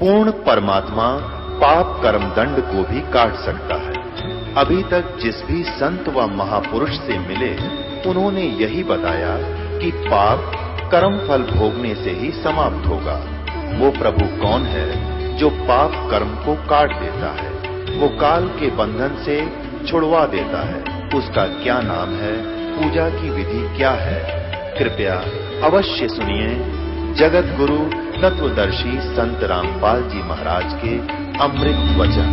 पूर्ण परमात्मा पाप कर्म दंड को भी काट सकता है। अभी तक जिस भी संत व महापुरुष से मिले उन्होंने यही बताया कि पाप कर्म फल भोगने से ही समाप्त होगा। वो प्रभु कौन है जो पाप कर्म को काट देता है, वो काल के बंधन से छुड़वा देता है। उसका क्या नाम है, पूजा की विधि क्या है? कृपया अवश्य सुनिए जगत गुरु तत्वदर्शी संत रामपाल जी महाराज के अमृत वचन।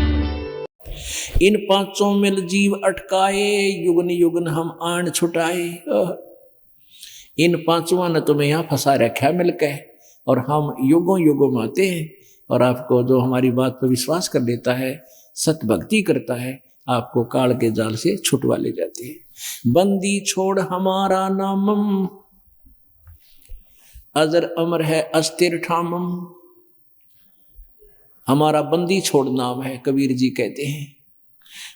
इन पांचों मिल जीव अटकाए, युगन युगन हम आन छुटाए। इन पांचों ने तुम्हें यहाँ फंसा रखा मिलकर, और हम युगों युगों में आते हैं। और आपको जो हमारी बात पर विश्वास कर लेता है, सत भक्ति करता है, आपको काल के जाल से छुटवा ले जाते हैं। बंदी छोड़ हमारा नामम, अजर अमर है अस्थिर ठामम। हमारा बंदी छोड़ नाम है, कबीर जी कहते हैं।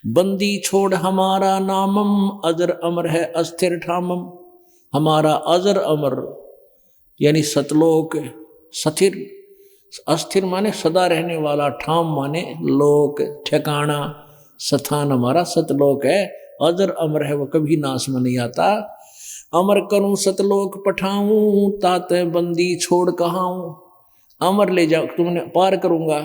बंदी छोड़ हमारा नामम, अजर अमर है अस्थिर ठामम। हमारा अजर अमर यानी सतलोक, स्थिर, अस्थिर माने सदा रहने वाला, ठाम माने लोक ठिकाना, स्थान हमारा सतलोक है। अजर अमर है, वो कभी नाश में नहीं आता। अमर करूं सतलोक पठाऊं, ताते बंदी छोड़ कहाऊं। अमर ले जाओ, तुमने पार करूंगा,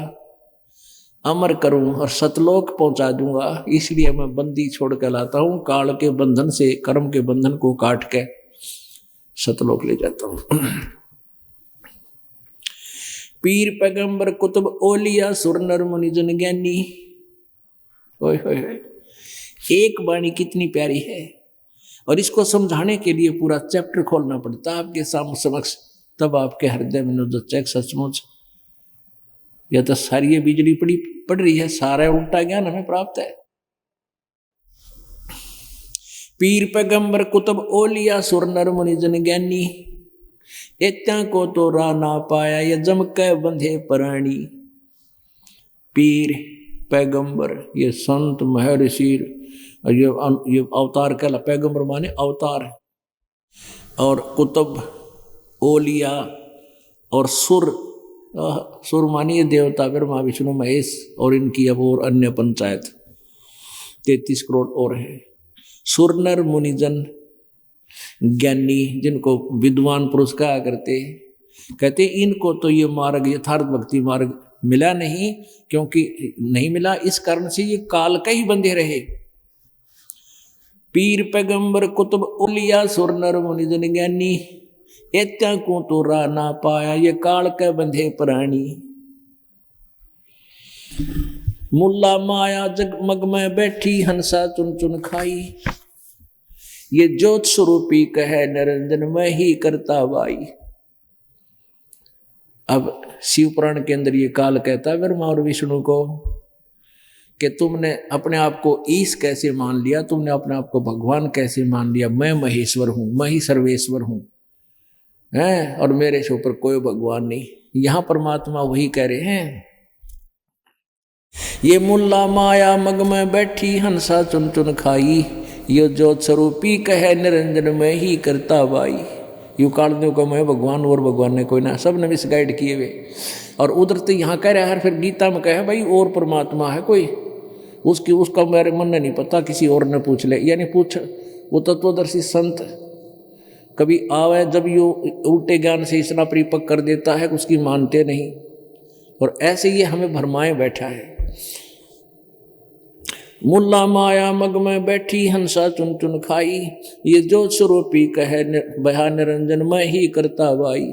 अमर करूं और सतलोक पहुंचा दूंगा, इसलिए मैं बंदी छोड़ के लाता हूं। काल के बंधन से, कर्म के बंधन को काट के सतलोक ले जाता हूं। पीर पैगंबर कुतुब ओलिया सुर नर मुनि जन ज्ञानी। ओए होए, एक वाणी कितनी प्यारी है, और इसको समझाने के लिए पूरा चैप्टर खोलना पड़ता है आपके समक्ष, तब आपके हृदय में जो चेक सचमुच या तो सारी बिजली पड़ रही है, सारा उल्टा ज्ञान हमें प्राप्त है। पीर पैगंबर कुतुब ओलिया सुर नर मुनि जन ज्ञानी, इत्या को तो रा ना पाया ये जम के बंधे प्राणी। पीर पैगंबर ये संत महर्षि, ये अवतार कहला, पैगंबर माने अवतार, और कुतुब ओलिया और सुर, सुर मानिए देवता ब्रह्मा विष्णु महेश और इनकी अब और अन्य पंचायत 33 करोड़ और है। सुर नर मुनिजन ज्ञानी, जिनको विद्वान पुरुष कहा करते, कहते इनको तो ये मार्ग, यथार्थ भक्ति मार्ग मिला नहीं, क्योंकि नहीं मिला इस कारण से ये काल का ही बंधे रहे। पीर पैगंबर कुतुब ओलिया सुर नर मुनिजन ज्ञानी, इत्या को तो रा ना पाया ये काल के बंधे प्राणी। मुल्ला माया जगमग में बैठी हंसा चुन चुन खाई, ये ज्योत स्वरूपी कहे निरंजन में ही करता बाई। अब शिव पुराण के अंदर ये काल कहता है ब्रह्मा और विष्णु को कि तुमने अपने आप को ईश कैसे मान लिया, तुमने अपने आप को भगवान कैसे मान लिया। मैं महेश्वर हूं, मैं ही सर्वेश्वर हूं, हैं, और मेरे से ऊपर कोई भगवान नहीं। यहां परमात्मा वही कह रहे हैं, ये मुल्ला माया मग में बैठी हंसा चुन चुन खाई, यो ज्योत स्वरूपी कहे निरंजन में ही करता बाई। यू काल को मैं भगवान और भगवान ने कोई ना, सब ने मिसगाइड किए हुए। और उधर तो यहाँ कह रहा है, फिर गीता में कहे भाई और परमात्मा है कोई, उसका मेरे मन ने नहीं पता, किसी और ने पूछ ले, यानी पूछ वो तत्वदर्शी संत कभी आवे जब यो उल्टे ज्ञान से इतना परिपक्व कर देता है कि उसकी मानते नहीं, और ऐसे ये हमें भरमाए बैठा है। मुल्ला माया मग में बैठी हंसा चुन चुन खाई, ये जो स्वरूपी कहे बहा निरंजन में ही करता बाई।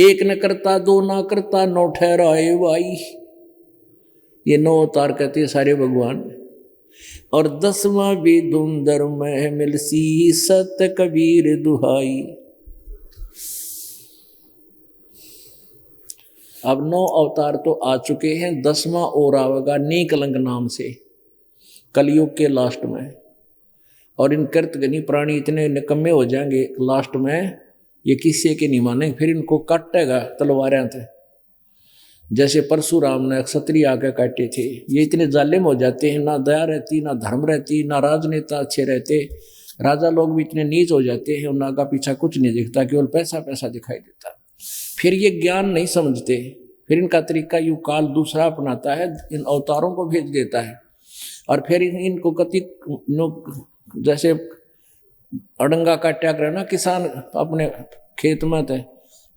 एक न करता दो ना करता नौ ठहराए बाई। ये 9 अवतार कहते सारे भगवान। और 10वां भी धुंधर में मिलसी सत कबीर दुहाई। अब 9 अवतार तो आ चुके हैं, 10वां और आवेगा नीकलंग नाम से कलयुग के लास्ट में। और इन कृतघ्नी प्राणी इतने निकम्मे हो जाएंगे लास्ट में, ये किसी के नहीं मानेंगे, फिर इनको काटेगा तलवारें थे। जैसे परशुराम ने क्षत्रिय आके काटे थे, ये इतने जालिम हो जाते हैं, ना दया रहती, ना धर्म रहती, ना राजनेता अच्छे रहते, राजा लोग भी इतने नीच हो जाते हैं, उन आगा पीछा कुछ नहीं दिखता, केवल पैसा पैसा दिखाई देता। फिर ये ज्ञान नहीं समझते, फिर इनका तरीका यू काल दूसरा अपनाता है, इन अवतारों को भेज देता है और फिर इनको कति जैसे अड़ंगा काटा करे ना किसान अपने खेत में, तो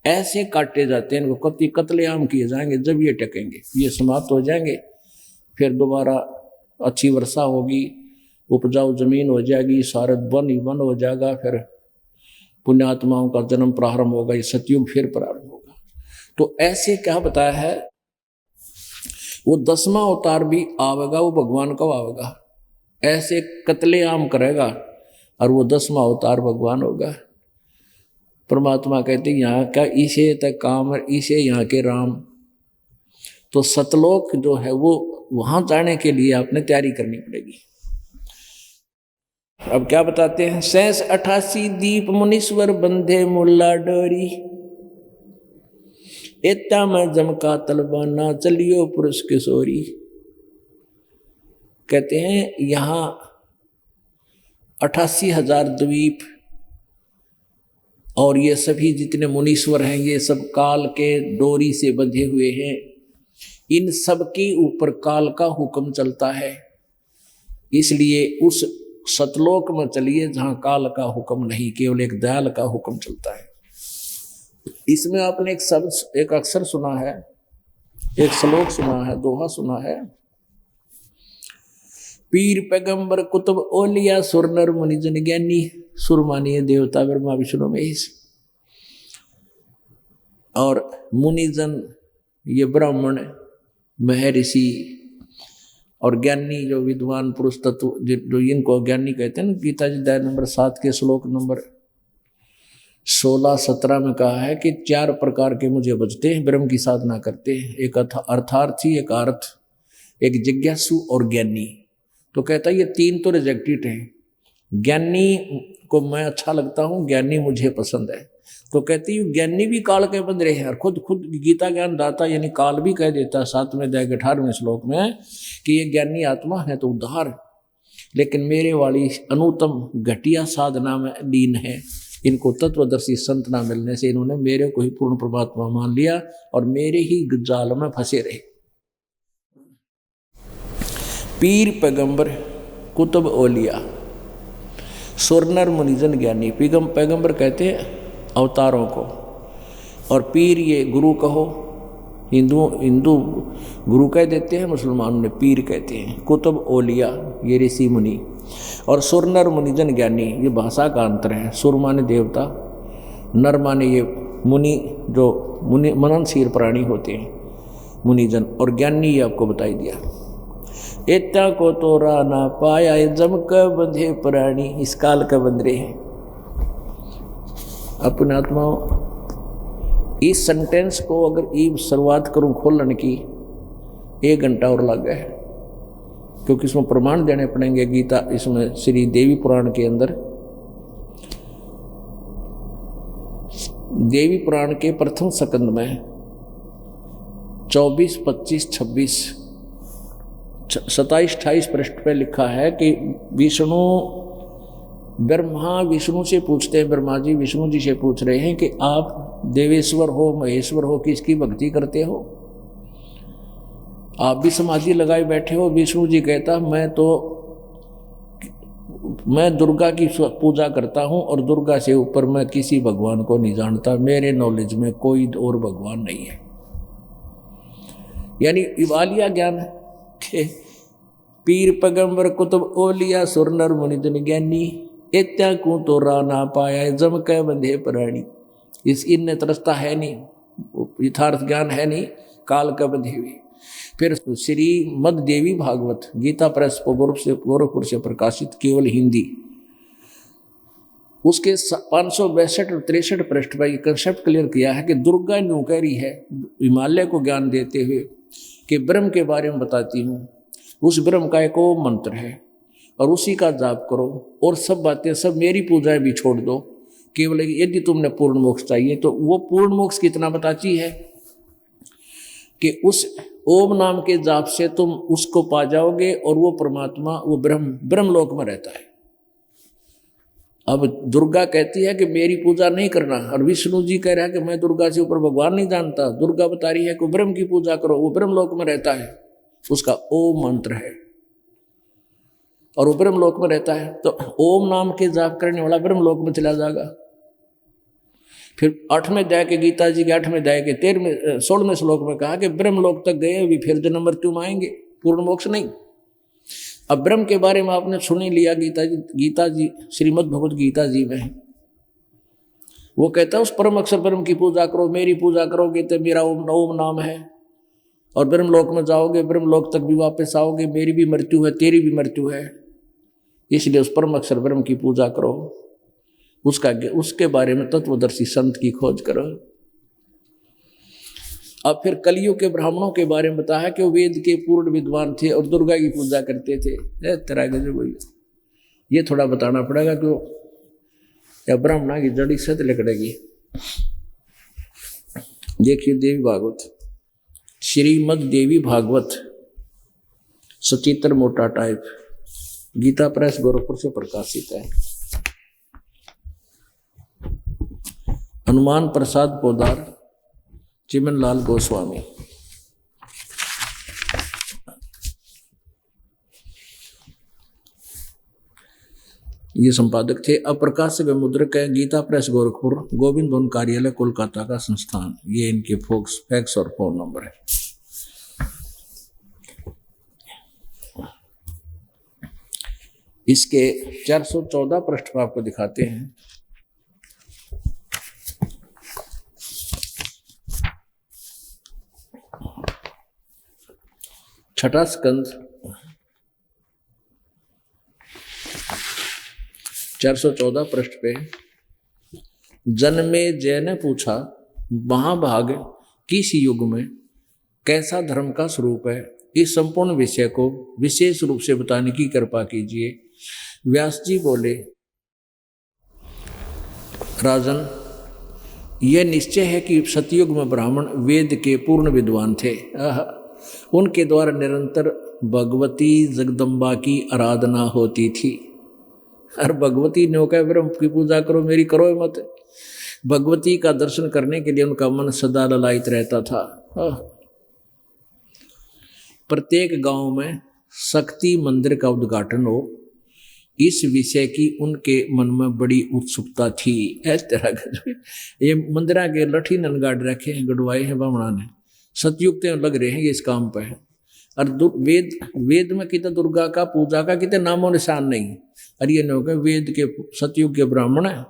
ऐसे काटे जाते हैं, इनको कति कत्लेआम किए जाएंगे। जब ये टकेंगे, ये समाप्त हो जाएंगे, फिर दोबारा अच्छी वर्षा होगी, उपजाऊ जमीन हो जाएगी, सारे वन ही वन हो जाएगा, फिर पुण्यात्माओं का जन्म प्रारंभ होगा, ये सतयुग फिर प्रारंभ होगा। तो ऐसे क्या बताया है, वो 10वां अवतार भी आवेगा, वो भगवान कब आवेगा, ऐसे कत्लेआम करेगा और वो 10वां अवतार भगवान होगा। परमात्मा कहते यहाँ का ईशे तक काम, ईशे यहाँ के राम। तो सतलोक जो है वो वहां जाने के लिए आपने तैयारी करनी पड़ेगी। अब क्या बताते हैं, 88 दीप मुनीश्वर बंधे मुल्ला डोरी, एता में जमका तलबाना चलियो पुरुष किशोरी। कहते हैं यहाँ 88,000 द्वीप और ये सभी जितने मुनीश्वर हैं ये सब काल के डोरी से बंधे हुए हैं। इन सब के ऊपर काल का हुक्म चलता है, इसलिए उस सतलोक में चलिए जहाँ काल का हुक्म नहीं, केवल एक दयाल का हुक्म चलता है। इसमें आपने एक शब्द, एक अक्षर सुना है, एक श्लोक सुना है, दोहा सुना है, पीर पैगंबर कुतुब ओलिया सुर नर मुनि जन ज्ञानी। सुर मानिए देवता ब्रह्मा विष्णु महेश, और मुनिजन ये ब्राह्मण महर्षि, और ज्ञानी जो विद्वान पुरुष तत्व जो इनको ज्ञानी कहते हैं ना। गीता जी अध्याय नंबर 7 के श्लोक नंबर 16-17 में कहा है कि 4 प्रकार के मुझे बचते हैं, ब्रह्म की साधना करते हैं, एक अर्थार्थी, एक अर्थ, एक जिज्ञासु और ज्ञानी। तो कहता है ये 3 तो रिजेक्टेड हैं, ज्ञानी को मैं अच्छा लगता हूँ, ज्ञानी मुझे पसंद है। तो कहती हूँ ज्ञानी भी काल के बंद रहे हैं, और खुद गीता ज्ञान दाता यानी काल भी कह देता है 7वें अध्याय के 18वें श्लोक में कि ये ज्ञानी आत्मा है तो उद्धार, लेकिन मेरे वाली अनुत्तम घटिया साधना में लीन है। इनको तत्वदर्शी संत ना मिलने से इन्होंने मेरे को ही पूर्ण परमात्मा मान लिया और मेरे ही जाल में फंसे रहे। पीर पैगंबर कुतुब ओलिया सुर नर मुनिजन ज्ञानी। पैगंबर कहते हैं अवतारों को, और पीर ये गुरु कहो, हिंदू गुरु कह देते हैं, मुसलमानों ने पीर कहते हैं। कुतुब ओलिया ये ऋषि मुनि, और सुर नर मुनिजन ज्ञानी ये भाषा का अंतर है। सुर माने देवता, नर माने ये मुनि जो मुनि मननशील प्राणी होते हैं मुनिजन, और ज्ञानी ये आपको बताई दिया। एता को तो रा ना पाया ये जम का बंधे प्राणी, इस काल का बंध रहे हैं अपने आत्माओं। इस सेंटेंस को अगर ई शुरुआत करूं खोलने की 1 घंटा और लग गया है, क्योंकि इसमें प्रमाण देने पड़ेंगे। गीता इसमें श्री देवी पुराण के अंदर, देवी पुराण के प्रथम स्कंद में 24, 25, 26, 27, 28 पृष्ठ पे लिखा है कि ब्रह्मा विष्णु से पूछते हैं, ब्रह्मा जी विष्णु जी से पूछ रहे हैं कि आप देवेश्वर हो, महेश्वर हो, किसकी भक्ति करते हो? आप भी समाधि लगाए बैठे हो। विष्णु जी कहता मैं दुर्गा की पूजा करता हूं, और दुर्गा से ऊपर मैं किसी भगवान को नहीं जानता, मेरे नॉलेज में कोई और भगवान नहीं है। यानी इवालिया ज्ञान के पीर पैगंबर कुतुब ओलिया सुर नर मुनि जन ज्ञानी, एत्या को तो रा ना पाया जम कह बंधे प्राणी। इस इनने तरसता है नहीं, यथार्थ ज्ञान है नहीं, काल का बंधे हुए। फिर श्री मद देवी भागवत गीता प्रेस गोरखपुर से प्रकाशित, केवल हिंदी, उसके 562 और 63 पृष्ठ पर कंसेप्ट क्लियर किया है कि दुर्गा न्यू कह रही है हिमालय को ज्ञान देते हुए कि ब्रह्म के बारे में बताती हूँ। उस ब्रह्म का एक ओम मंत्र है और उसी का जाप करो, और सब बातें, सब मेरी पूजाएं भी छोड़ दो। केवल यदि तुमने पूर्ण मोक्ष चाहिए तो वो पूर्ण मोक्ष कितना बताती है कि उस ओम नाम के जाप से तुम उसको पा जाओगे, और वो परमात्मा वो ब्रह्मलोक में रहता है। अब दुर्गा कहती है कि मेरी पूजा नहीं करना, और विष्णु जी कह रहा है कि मैं दुर्गा से ऊपर भगवान नहीं जानता। दुर्गा बता रही है कि ब्रह्म की पूजा करो, वो ब्रह्म लोक में रहता है, उसका ओम मंत्र है और वो ब्रह्म लोक में रहता है। तो ओम नाम के जाप करने वाला ब्रह्म लोक में चला जाएगा। फिर 8वें अध्याय के गीता जी के 8वें अध्याय के 16वें श्लोक में कहा कि ब्रह्म लोक तक गए अभी फिर जन्म मृत्यु में आएंगे, पूर्ण मोक्ष नहीं। अब ब्रह्म के बारे में आपने सुन ही लिया, गीता जी श्रीमद् भगवत गीता जी में वो कहता है उस परम अक्षर ब्रह्म की पूजा करो, मेरी पूजा करोगे तो मेरा ओम नाम है, और ब्रह्म लोक में जाओगे, ब्रह्म लोक तक भी वापस आओगे, मेरी भी मृत्यु है तेरी भी मृत्यु है, इसलिए उस परम अक्षर ब्रह्म की पूजा करो, उसके बारे में तत्वदर्शी संत की खोज करो। अब फिर कलियुग के ब्राह्मणों के बारे में बताया कि वो वेद के पूर्ण विद्वान थे और दुर्गा की पूजा करते थे। तरह के ये थोड़ा बताना पड़ेगा कि या ब्राह्मणा की जड़ी सत लकड़ेगी। देखिए देवी भागवत, श्रीमद देवी भागवत सचित्र मोटा टाइप, गीता प्रेस गोरखपुर से प्रकाशित है। हनुमान प्रसाद पोदार, चिमन लाल गोस्वामी। ये संपादक थे। अप्रकाशक मुद्रक है, गीता प्रेस गोरखपुर, गोविंद भवन कार्यालय कोलकाता का संस्थान। ये इनके फैक्स और फोन नंबर है। इसके 414 पृष्ठ पर आपको दिखाते हैं। छठा स्कंद 414 पृष्ठ पे, जन्मे जय ने पूछा महाभाग किस युग में कैसा धर्म का स्वरूप है, इस संपूर्ण विषय को विशेष रूप से बताने की कृपा कीजिए। व्यास जी बोले, राजन, यह निश्चय है कि सतयुग में ब्राह्मण वेद के पूर्ण विद्वान थे। उनके द्वारा निरंतर भगवती जगदम्बा की आराधना होती थी। और भगवती ने कहा ब्रह्म की पूजा करो, मेरी करो मत। भगवती का दर्शन करने के लिए उनका मन सदा ललायित रहता था। प्रत्येक गांव में शक्ति मंदिर का उद्घाटन हो, इस विषय की उनके मन में बड़ी उत्सुकता थी। इस तरह ये मंदिरा के लठी ननगाड़ रखे हैं, गढ़वाए हैं बामणा ने, सतयुक्त लग रहे हैं ये इस काम पर है। और वेद में कितने दुर्गा का पूजा का कितने नामों निशान नहीं। और ये लोग वेद के सतयुग के ब्राह्मण है,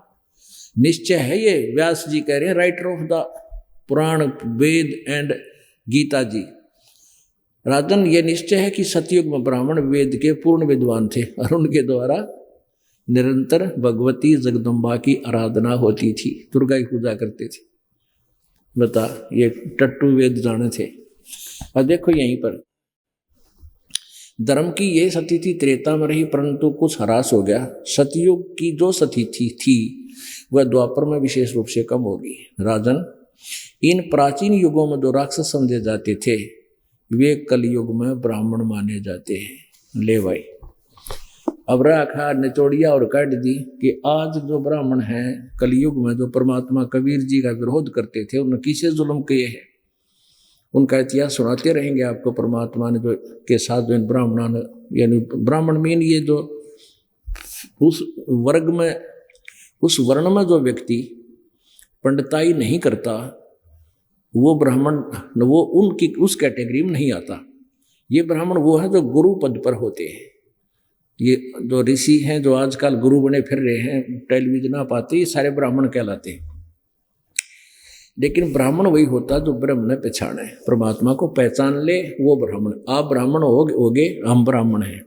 निश्चय है। ये व्यास जी कह रहे हैं, writer of the Puran Ved and Gita ji. Rajan, ये निश्चय है कि सतयुग में ब्राह्मण वेद के पूर्ण विद्वान थे और उनके द्वारा निरंतर भगवती जगदम्बा की आराधना होती थी, दुर्गा की पूजा करते थे। बता, ये टट्टू वेद जाने थे। और देखो यहीं पर धर्म की यह सती थी त्रेता में रही, परंतु कुछ ह्रास हो गया। सतयुग की जो सती थी वह द्वापर में विशेष रूप से कम होगी। राजन, इन प्राचीन युगों में जो राक्षस समझे जाते थे वे कलयुग में ब्राह्मण माने जाते हैं। ले भाई, अब रखा निचोड़िया और काट दी कि आज जो ब्राह्मण हैं कलयुग में जो परमात्मा कबीर जी का विरोध करते थे, उन्होंने किसे जुल्म किए हैं उनका इतिहास सुनाते रहेंगे आपको। परमात्मा ने जो के साथ जो इन ब्राह्मणों ने, यानी ब्राह्मण मीन ये जो उस वर्ग में, उस वर्ण में जो व्यक्ति पंडिताई नहीं करता वो ब्राह्मण, वो उनकी उस कैटेगरी में नहीं आता। ये ब्राह्मण वो है जो गुरु पद पर होते हैं। ये जो ऋषि हैं जो आजकल गुरु बने फिर रहे हैं, टेलीविजन आप आते, ये सारे ब्राह्मण कहलाते हैं। लेकिन ब्राह्मण वही होता जो ब्रह्म ने पहचाने, परमात्मा को पहचान ले, वो ब्राह्मण। आप ब्राह्मण होगे, हम ब्राह्मण हैं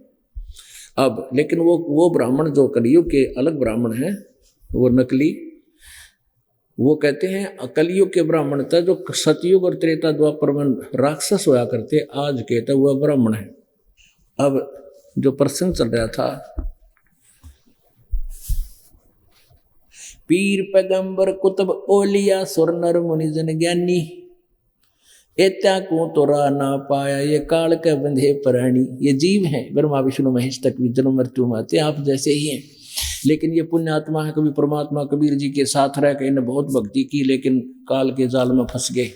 अब। लेकिन वो ब्राह्मण जो कलयुग के अलग ब्राह्मण हैं, वो नकली, वो कहते हैं कलयुग के ब्राह्मण था जो सतयुग और त्रेता द्वापर में राक्षस होया करते, आज कहते वह ब्राह्मण है। अब जो प्रसंग चल रहा था, पीर पैगंबर कुतुब ओलिया सुर नर मुनि जन ज्ञानी, एत्या को तोरा ना पाया ये काल के बंधे प्राणी। ये जीव हैं, ब्रह्मा विष्णु महेश तक भी जन्म मृत्यु में आते, आप जैसे ही हैं। लेकिन ये पुण्य आत्मा है, कभी परमात्मा कबीर जी के साथ रह के इन्हें बहुत भक्ति की, लेकिन काल के जाल में फंस गए।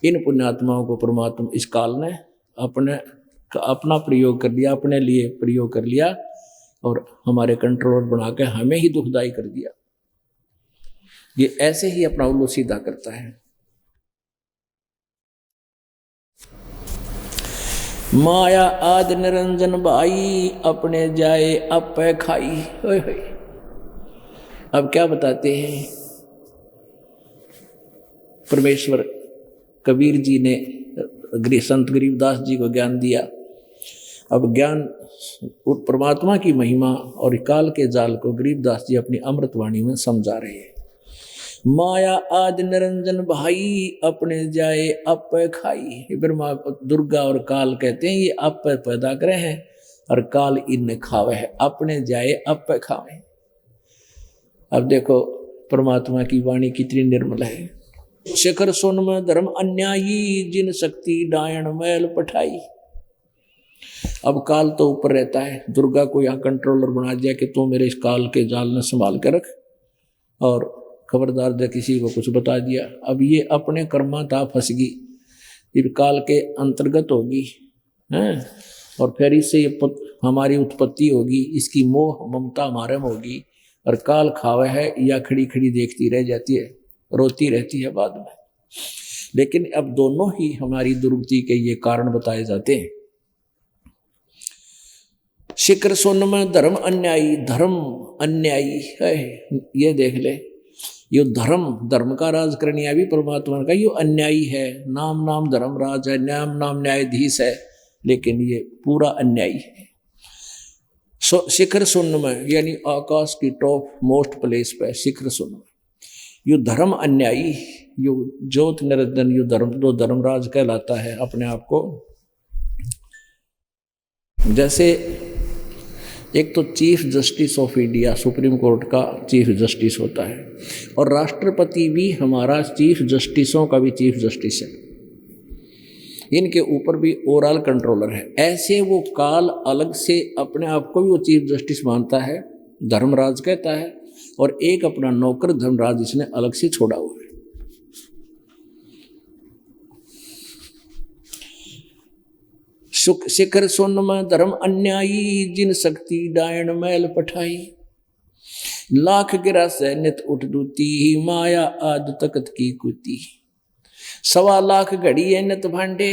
इन पुण्य आत्माओं को परमात्मा इस काल ने अपना प्रयोग कर लिया, अपने लिए प्रयोग कर लिया और हमारे कंट्रोलर बना के हमें ही दुखदाई कर दिया। ये ऐसे ही अपना उल्लू सीधा करता है। माया आदि निरंजन भाई, अपने जाए अब पे खाई। अब क्या बताते हैं परमेश्वर कबीर जी ने संत गरीबदास जी को ज्ञान दिया। अब ज्ञान परमात्मा की महिमा और काल के जाल को गरीबदास जी अपनी अमृतवाणी में समझा रहे हैं। माया आदि निरंजन भाई, अपने जाए अप खाई। ब्रह्मा दुर्गा और काल कहते हैं ये अप पैदा करे हैं और काल इन खावे है, अपने जाए अप खावे। अब देखो परमात्मा की वाणी कितनी निर्मल है। शिखर सुन में धर्म अन्यायी, जिन शक्ति डायन मैल पठाई। अब काल तो ऊपर रहता है, दुर्गा को यहाँ कंट्रोलर बना दिया कि तू मेरे इस काल के जाल में संभाल के रख, और खबरदार दे किसी को कुछ बता दिया। अब ये अपने कर्मा था फंसगी, ये काल के अंतर्गत होगी हैं, और फिर इससे ये हमारी उत्पत्ति होगी, इसकी मोह ममता हमारे में होगी, और काल खावे है या खड़ी खड़ी देखती रह जाती है, रोती रहती है बाद में। लेकिन अब दोनों ही हमारी दुर्गति के ये कारण बताए जाते हैं। शिखर सोन में धर्म अन्यायी, धर्म अन्यायी है, ये देख ले। यो धर्म का राज करनिया भी परमात्मा का यो अन्यायी है। नाम नाम धर्म राज है, नाम नाम न्यायाधीश है, लेकिन ये पूरा अन्यायी है। शिखर सुन्न में यानी आकाश की टॉप मोस्ट प्लेस पे शिखर सुन्न में यो धर्म अन्यायी, यो ज्योत निरंजन, यो धर्मराज कहलाता है अपने आप को। जैसे एक तो chief justice of India, supreme court का चीफ जस्टिस होता है, और राष्ट्रपति भी हमारा चीफ जस्टिसों का भी चीफ जस्टिस है, इनके ऊपर भी ओवरऑल कंट्रोलर है। ऐसे वो काल अलग से अपने आप को भी वो चीफ जस्टिस मानता है, धर्मराज कहता है, और एक अपना नौकर धर्मराज इसने अलग से छोड़ा हुआ है। शिखर सोन में धर्म अन्यायी, जिन शक्ति डायन मैल पठाई। लाख गिरा से नित उठ दूती, माया आद तकत की कुती। 1.25 लाख घड़ी है नित भांडे,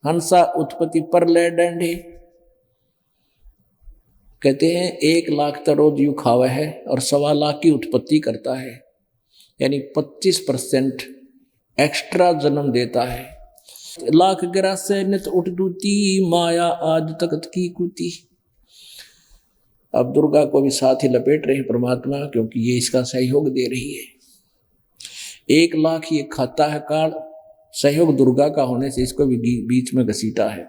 हंसा उत्पत्ति पर ले डंडे। कहते हैं 1 लाख तो रोज यू खावा है और 1.25 लाख की उत्पत्ति करता है, यानी 25% एक्स्ट्रा जन्म देता है। लाख गिरा से नित उठ दूती, माया आद तकत की कुती। अब दुर्गा को भी साथ ही लपेट रहे परमात्मा, क्योंकि ये इसका सहयोग दे रही है। 1 लाख ये खाता है काल, सहयोग दुर्गा का होने से इसको भी बीच में घसीटा है।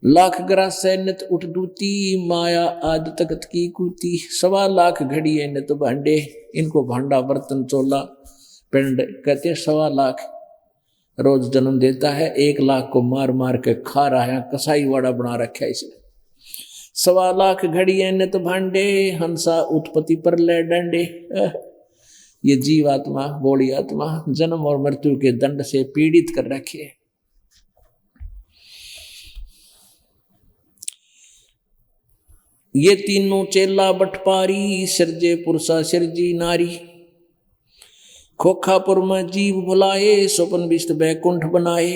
लाख गिरा से नित उठ दूती, माया आद तकत की कुती। 1.25 लाख घड़ी है नित भांडे, इनको भांडा बर्तन चोला पिंड कहते हैं। 1.25 लाख रोज जन्म देता है, 1 लाख को मार मार के खा रहा है, कसाई वाड़ा बना रखा है इसने। 1.25 लाख घड़ी है नित भांडे, हंसा उत्पत्ति पर ले डंडे। ये जीव आत्मा, बॉडी आत्मा जन्म और मृत्यु के दंड से पीड़ित कर रखे। ये तीनों चेला बटपारी, सिरजे पुरुषा सिरजी नारी। खोखापुर में जीव बुलाए, स्वपन विष्ट बैकुंठ बनाए।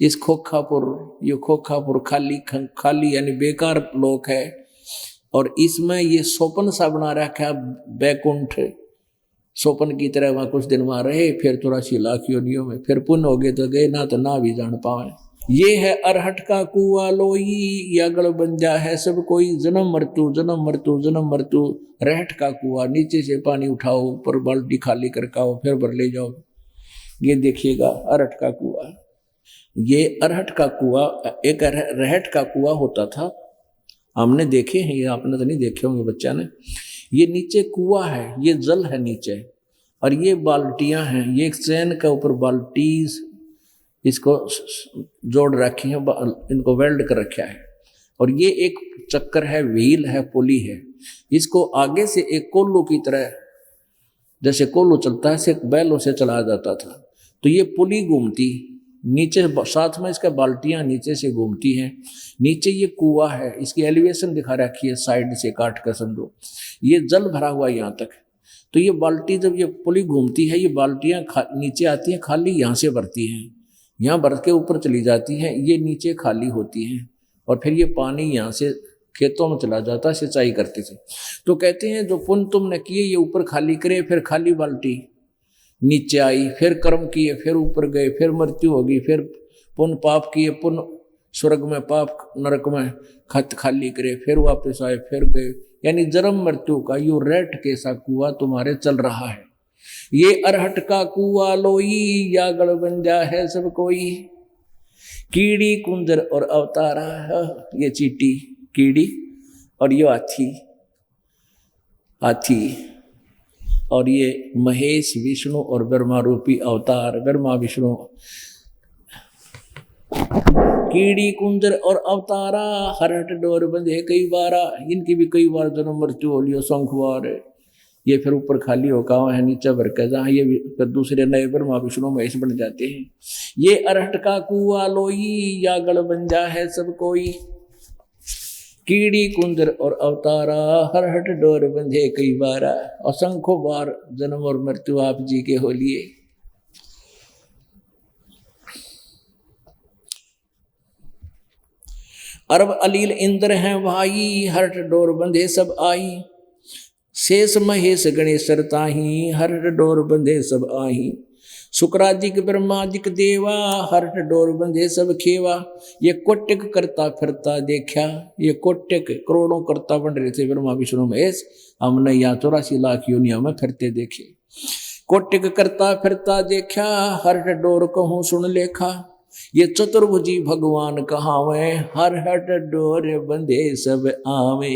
इस खोखापुर, ये खोखापुर खाली यानी बेकार लोक है, और इसमें ये स्वपन सा बना रखा है बैकुंठ। स्वपन की तरह वहां कुछ दिन वहां रहे, फिर 84 लाख योनियों में, फिर पुण्य हो गए तो गए, ना तो ना भी जान पाए। ये है अरहट का कुआ लोई, या गड़ बंजा है सब कोई। जन्म मृत्यु जन्म मृत्यु जन्म मृत्यु, रहट का कुआ। नीचे से पानी उठाओ, ऊपर बाल्टी खाली करके आओ, फिर भर ले जाओ। ये देखिएगा अरहट का कुआ। ये अरहट का कुआ एक रहट का कुआ होता था, हमने देखे हैं, ये आपने तो नहीं देखे होंगे बच्चा ने। ये नीचे कुआ है, ये जल है नीचे, और ये बाल्टियां हैं। ये एक चैन के ऊपर बाल्टी इसको जोड़ रखी है, इनको वेल्ड कर रखा है, और ये एक चक्कर है, व्हील है, पुली है। इसको आगे से एक कोल्लू की तरह, जैसे कोल्लू चलता है से बैलों से चलाया जाता था। तो ये पुली घूमती, नीचे साथ में इसका बाल्टियां नीचे से घूमती हैं। नीचे ये कुआं है, इसकी एलिवेशन दिखा रखी है साइड से काट कर समझो। ये जल भरा हुआ यहाँ तक। तो ये बाल्टी जब ये पुली घूमती है, ये बाल्टियां नीचे आती हैं, खाली यहाँ से भरती हैं, यहाँ भर के ऊपर चली जाती हैं, ये नीचे खाली होती हैं और फिर ये पानी यहाँ से खेतों में चला जाता है, सिंचाई करते थे। तो कहते हैं जो पुण्य तुमने किए ये ऊपर खाली करे, फिर खाली बाल्टी नीचे आई, फिर कर्म किए, फिर ऊपर गए, फिर मृत्यु होगी, फिर पुण्य पाप किए, पुण्य स्वर्ग में, पाप नरक में, खत खाली करे, फिर वापस आए, फिर गए। यानी जन्म मृत्यु का यू रेट कैसा कुआं तुम्हारे चल रहा है। ये अरहट का कुआं लोई, या गड़बंजा है सब कोई, कीड़ी कुंजर और अवतारा। ये चीटी कीड़ी और ये हाथी और ये महेश विष्णु और ब्रह्मा रूपी अवतार। ब्रह्मा विष्णु कीड़ी कुंजर और अवतारा, हरहट डोर बंधे कई बारा। इनकी भी कई बार जन्म मृत्यु हो लियो, शंखवार। ये फिर ऊपर खाली होगा है, नीचे भर के जहाँ ये फिर दूसरे नए ब्रह्मा विष्णु महेश बन जाते हैं। ये अरहट का कुआं लोई, या गड़बंजा है सब कोई, कीड़ी कुंजर और अवतारा, हरहट डोर बंधे कई बारा। असंख्य बार जन्म और मृत्यु आप जी के हो लिए। अरब अलील इंद्र हैं भाई, हरहट डोर बंधे सब आई। शेष महेश गणेश ताही, हरहट डोर बंधे सब आई। शुक्रादिक ब्रह्मादिक देवा, हरहट डोर बंधे सब खेवा। ये कोटिक करता फिरता देखा, ये कोटिक करोड़ों करता बन रहे थे ब्रह्मा विष्णु महेश, हमने यहाँ 84 लाख योनियों में फिरते देखे। कोटिक करता फिरता देखा, हरहट डोर कहूँ सुन लेखा। ये चतुर्भुजी भगवान कहावे, हरहट डोर बंधे सब आवे।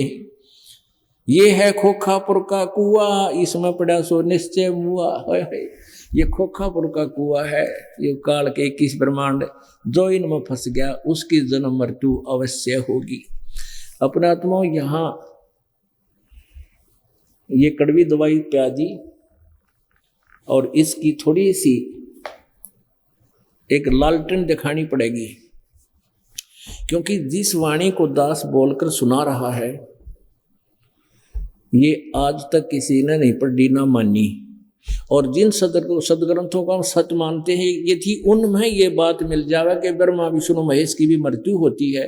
ये है खोखापुर का कुआं, इसमें पड़ा सो निश्चय हुआ। ये खोखापुर का कुआं है, ये काल के 21 ब्रह्मांड, जो इनमें फंस गया उसकी जन्म मृत्यु अवश्य होगी। अपने आत्मा यहाँ ये कड़वी दवाई प्याजी और इसकी थोड़ी सी एक लालटेन दिखानी पड़ेगी, क्योंकि जिस वाणी को दास बोलकर सुना रहा है ये आज तक किसी ने नहीं पढ़ी ना मानी। और जिन सदग्रंथों को हम सच मानते हैं, यदि उनमें ये बात मिल जावे कि ब्रह्मा विष्णु महेश की भी मृत्यु होती है,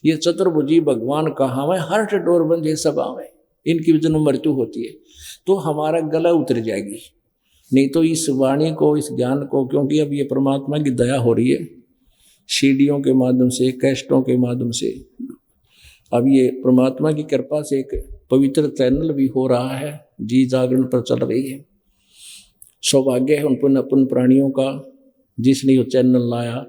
ये चतुर्भुजी भगवान कहाँ में हरहट डोर बंधे सब आवे, इनकी भी जन्म मृत्यु होती है, तो हमारा गला उतर जाएगी। नहीं तो इस वाणी को, इस ज्ञान को, क्योंकि अब ये परमात्मा की दया हो रही है सीढ़ियों के माध्यम से, कैस्टों के माध्यम से, अब ये परमात्मा की कृपा से एक पवित्र चैनल भी हो रहा है, जी जागरण पर चल रही है। सौभाग्य है उन प्राणियों का जिसने ये चैनल लाया,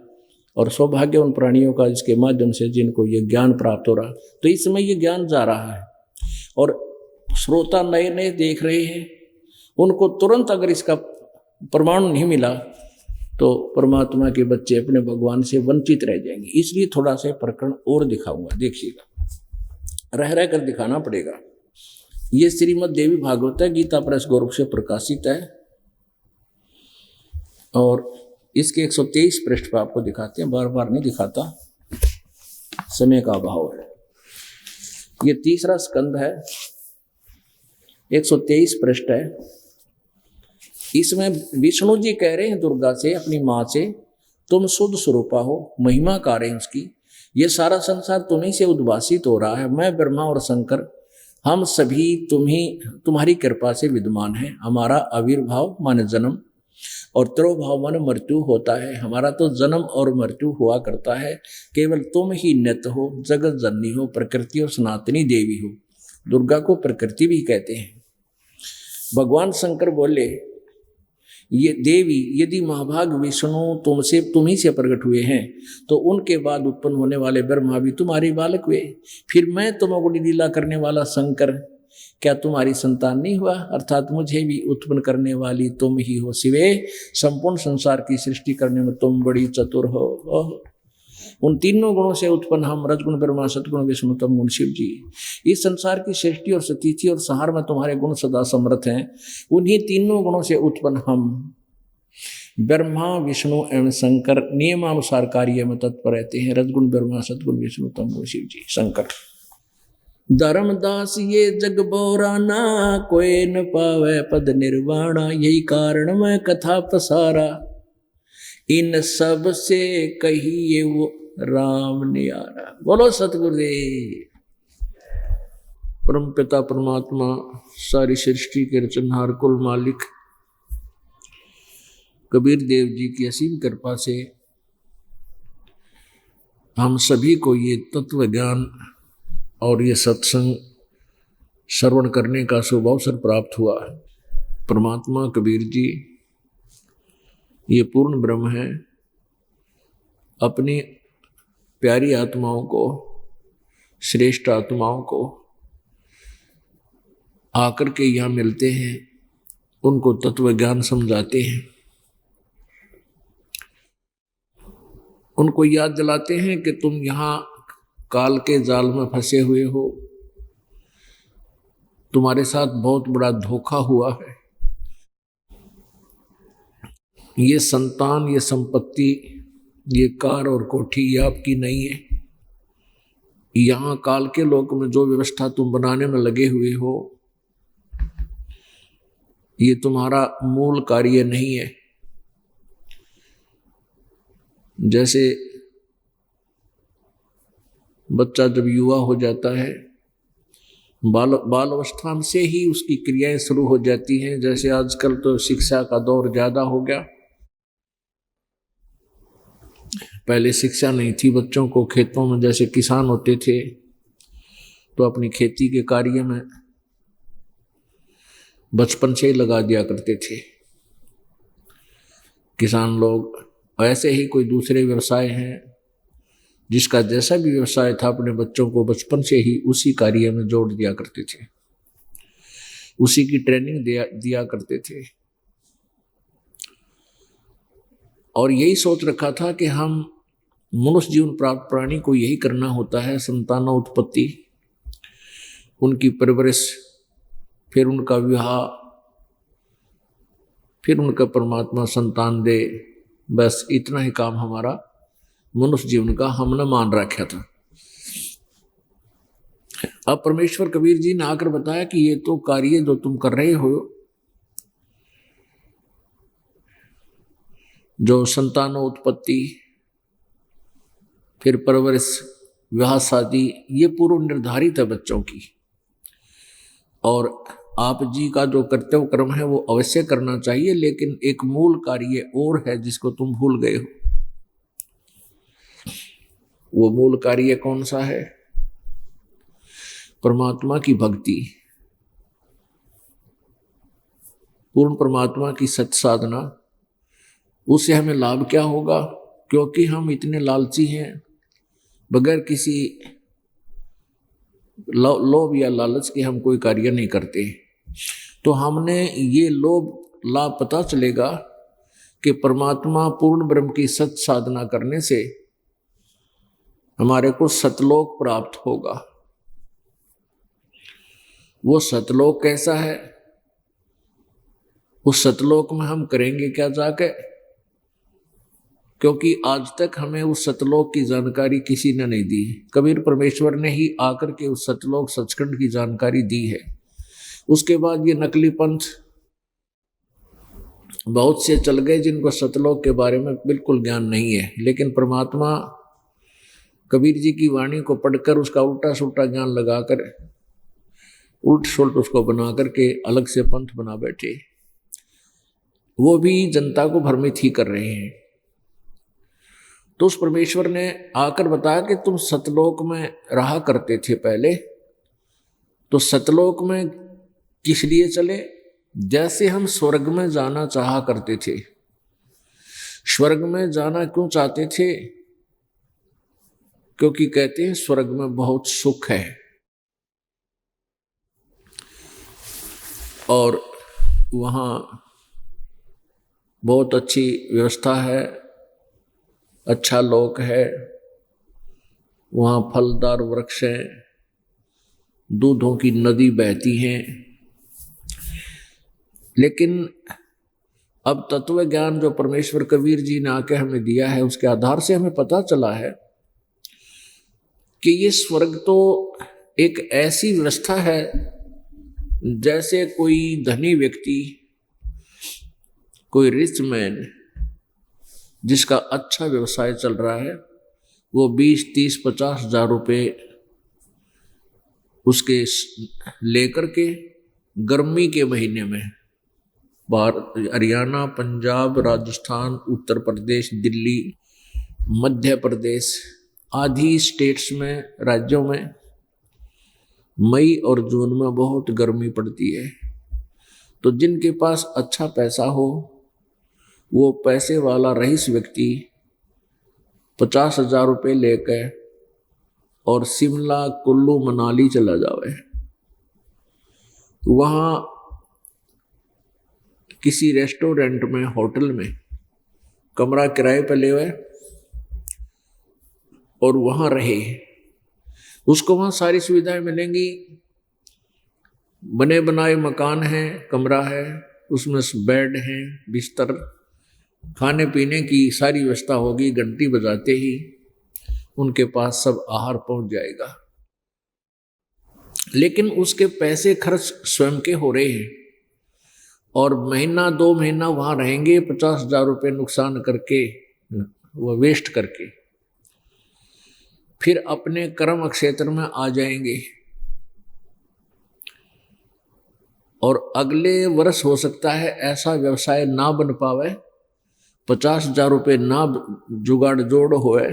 और सौभाग्य उन प्राणियों का जिसके माध्यम से जिनको ये ज्ञान प्राप्त हो रहा। तो इस समय ये ज्ञान जा रहा है और श्रोता नए नए देख रहे हैं, उनको तुरंत अगर इसका प्रमाण नहीं मिला तो परमात्मा के बच्चे अपने भगवान से वंचित रह जाएंगे। इसलिए थोड़ा सा प्रकरण और दिखाऊंगा, देखिएगा, रह रह कर दिखाना पड़ेगा। ये श्रीमद् देवी भागवत है, गीता प्रेस गौरव से प्रकाशित है, और इसके 123 पृष्ठ पर आपको दिखाते हैं, बार बार नहीं दिखाता, समय का अभाव है। ये तीसरा स्कंद है, 123 पृष्ठ है। इसमें विष्णु जी कह रहे हैं दुर्गा से, अपनी माँ से, तुम शुद्ध स्वरूपा हो, महिमा कार्य है उसकी, ये सारा संसार तुम्हीं से उद्भासित हो रहा है। मैं ब्रह्मा और शंकर हम सभी तुम्हारी कृपा से विद्यमान है। हमारा आविर्भाव माने जन्म और तिरोभाव माने मृत्यु होता है। हमारा तो जन्म और मृत्यु हुआ करता है, केवल तुम ही नित्य हो, जगत जननी हो, प्रकृति और सनातनी देवी हो। दुर्गा को प्रकृति भी कहते हैं। भगवान शंकर बोले, ये देवी यदि महाभाग विष्णु तुम्ही से प्रकट हुए हैं तो उनके बाद उत्पन्न होने वाले ब्रह्मा भी तुम्हारे बालक हुए, फिर मैं तुमको लीला करने वाला शंकर क्या तुम्हारी संतान नहीं हुआ? अर्थात मुझे भी उत्पन्न करने वाली तुम ही हो शिवे, संपूर्ण संसार की सृष्टि करने में तुम बड़ी चतुर हो। उन तीनों गुणों से उत्पन्न हम, रजगुण ब्रह्मा, सतगुण विष्णु, तम गुण शिव जी। इस संसार की सृष्टि और स्थिति और संहार में तुम्हारे गुण सदा समर्थ हैं। उन्हीं तीनों गुणों से उत्पन्न हम ब्रह्मा, विष्णु एवं शंकर नियमानुसार कार्य में तत्पर रहते हैं। रजगुण ब्रह्मा, सतगुण विष्णु, तम गुण शिव जी। शंकर धर्मदास ये जग बोराना, कोई न पावे पद निर्वाणा। यही कारण मैं कथा पसारा, इन सब से कहिए वो राम न्यारा। बोलो सतगुरुदेव। परम पिता परमात्मा, सारी सृष्टि के रचनहार, कुल मालिक कबीर देव जी की असीम कृपा से हम सभी को ये तत्व ज्ञान और ये सत्संग श्रवण करने का शुभ अवसर प्राप्त हुआ। परमात्मा कबीर जी ये पूर्ण ब्रह्म है, अपनी प्यारी आत्माओं को, श्रेष्ठ आत्माओं को आकर के यहाँ मिलते हैं, उनको तत्व ज्ञान समझाते हैं, उनको याद दिलाते हैं कि तुम यहाँ काल के जाल में फंसे हुए हो, तुम्हारे साथ बहुत बड़ा धोखा हुआ है। ये संतान, ये संपत्ति, ये कार और कोठी ये आपकी नहीं है। यहाँ काल के लोक में जो व्यवस्था तुम बनाने में लगे हुए हो, ये तुम्हारा मूल कार्य नहीं है। जैसे बच्चा जब युवा हो जाता है, बाल अवस्था से ही उसकी क्रियाएं शुरू हो जाती हैं। जैसे आजकल तो शिक्षा का दौर ज्यादा हो गया, पहले शिक्षा नहीं थी बच्चों को। खेतों में जैसे किसान होते थे तो अपनी खेती के कार्य में बचपन से ही लगा दिया करते थे किसान लोग। ऐसे ही कोई दूसरे व्यवसाय हैं, जिसका जैसा भी व्यवसाय था, अपने बच्चों को बचपन से ही उसी कार्य में जोड़ दिया करते थे, उसी की ट्रेनिंग दिया करते थे। और यही सोच रखा था कि हम मनुष्य जीवन प्राप्त प्राणी को यही करना होता है, संतानोत्पत्ति, उनकी परवरिश, फिर उनका विवाह, फिर उनका परमात्मा संतान दे। बस इतना ही काम हमारा मनुष्य जीवन का हमने मान रखा था। अब परमेश्वर कबीर जी ने आकर बताया कि ये तो कार्य जो तुम कर रहे हो, जो संतानोत्पत्ति, फिर परवरिश, विवाह शादी, ये पूर्व निर्धारित है बच्चों की। और आप जी का जो कर्तव्य कर्म है वो अवश्य करना चाहिए, लेकिन एक मूल कार्य और है जिसको तुम भूल गए हो। वो मूल कार्य कौन सा है? परमात्मा की भक्ति, पूर्ण परमात्मा की सत्य साधना। उससे हमें लाभ क्या होगा? क्योंकि हम इतने लालची हैं, बगैर किसी लोभ या लालच के हम कोई कार्य नहीं करते। तो हमने ये लोभ लाभ पता चलेगा कि परमात्मा पूर्ण ब्रह्म की सत्य साधना करने से हमारे को सतलोक प्राप्त होगा। वो सतलोक कैसा है? उस सतलोक में हम करेंगे क्या जाके? क्योंकि आज तक हमें उस सतलोक की जानकारी किसी ने नहीं दी। कबीर परमेश्वर ने ही आकर के उस सतलोक सचखंड की जानकारी दी है। उसके बाद ये नकली पंथ बहुत से चल गए जिनको सतलोक के बारे में बिल्कुल ज्ञान नहीं है, लेकिन परमात्मा कबीर जी की वाणी को पढ़कर उसका उल्टा सुल्टा ज्ञान लगाकर उल्ट सुल्ट उसको बना करके अलग से पंथ बना बैठे। वो भी जनता को भ्रमित ही कर रहे हैं। तो उस परमेश्वर ने आकर बताया कि तुम सतलोक में रहा करते थे पहले, तो सतलोक में किस लिए चले? जैसे हम स्वर्ग में जाना चाहा करते थे। स्वर्ग में जाना क्यों चाहते थे? क्योंकि कहते हैं स्वर्ग में बहुत सुख है और वहाँ बहुत अच्छी व्यवस्था है, अच्छा लोक है, वहाँ फलदार वृक्ष हैं, दूधों की नदी बहती हैं। लेकिन अब तत्व ज्ञान जो परमेश्वर कबीर जी ने आके हमें दिया है, उसके आधार से हमें पता चला है कि ये स्वर्ग तो एक ऐसी व्यवस्था है जैसे कोई धनी व्यक्ति, कोई रिच मैन जिसका अच्छा व्यवसाय चल रहा है, वो 20, 30, 50 हजार रुपये उसके लेकर के गर्मी के महीने में हरियाणा, पंजाब, राजस्थान, उत्तर प्रदेश, दिल्ली, मध्य प्रदेश आदि स्टेट्स में, राज्यों में मई और जून में बहुत गर्मी पड़ती है। तो जिनके पास अच्छा पैसा हो, वो पैसे वाला रईस व्यक्ति 50 हजार रुपये लेकर और शिमला, कुल्लू, मनाली चला जावे। वहाँ किसी रेस्टोरेंट में, होटल में कमरा किराए पर ले और वहाँ रहे। उसको वहाँ सारी सुविधाएं मिलेंगी, बने बनाए मकान है, कमरा है, उसमें बेड है, बिस्तर, खाने पीने की सारी व्यवस्था होगी। घंटी बजाते ही उनके पास सब आहार पहुंच जाएगा। लेकिन उसके पैसे खर्च स्वयं के हो रहे हैं और महीना 2 महीना वहां रहेंगे 50 हजार रुपये नुकसान करके, वो वेस्ट करके, फिर अपने कर्म क्षेत्र में आ जाएंगे और अगले वर्ष हो सकता है ऐसा व्यवसाय ना बन पावे, 50 हजार रुपये ना जुगाड़ जोड़ होए,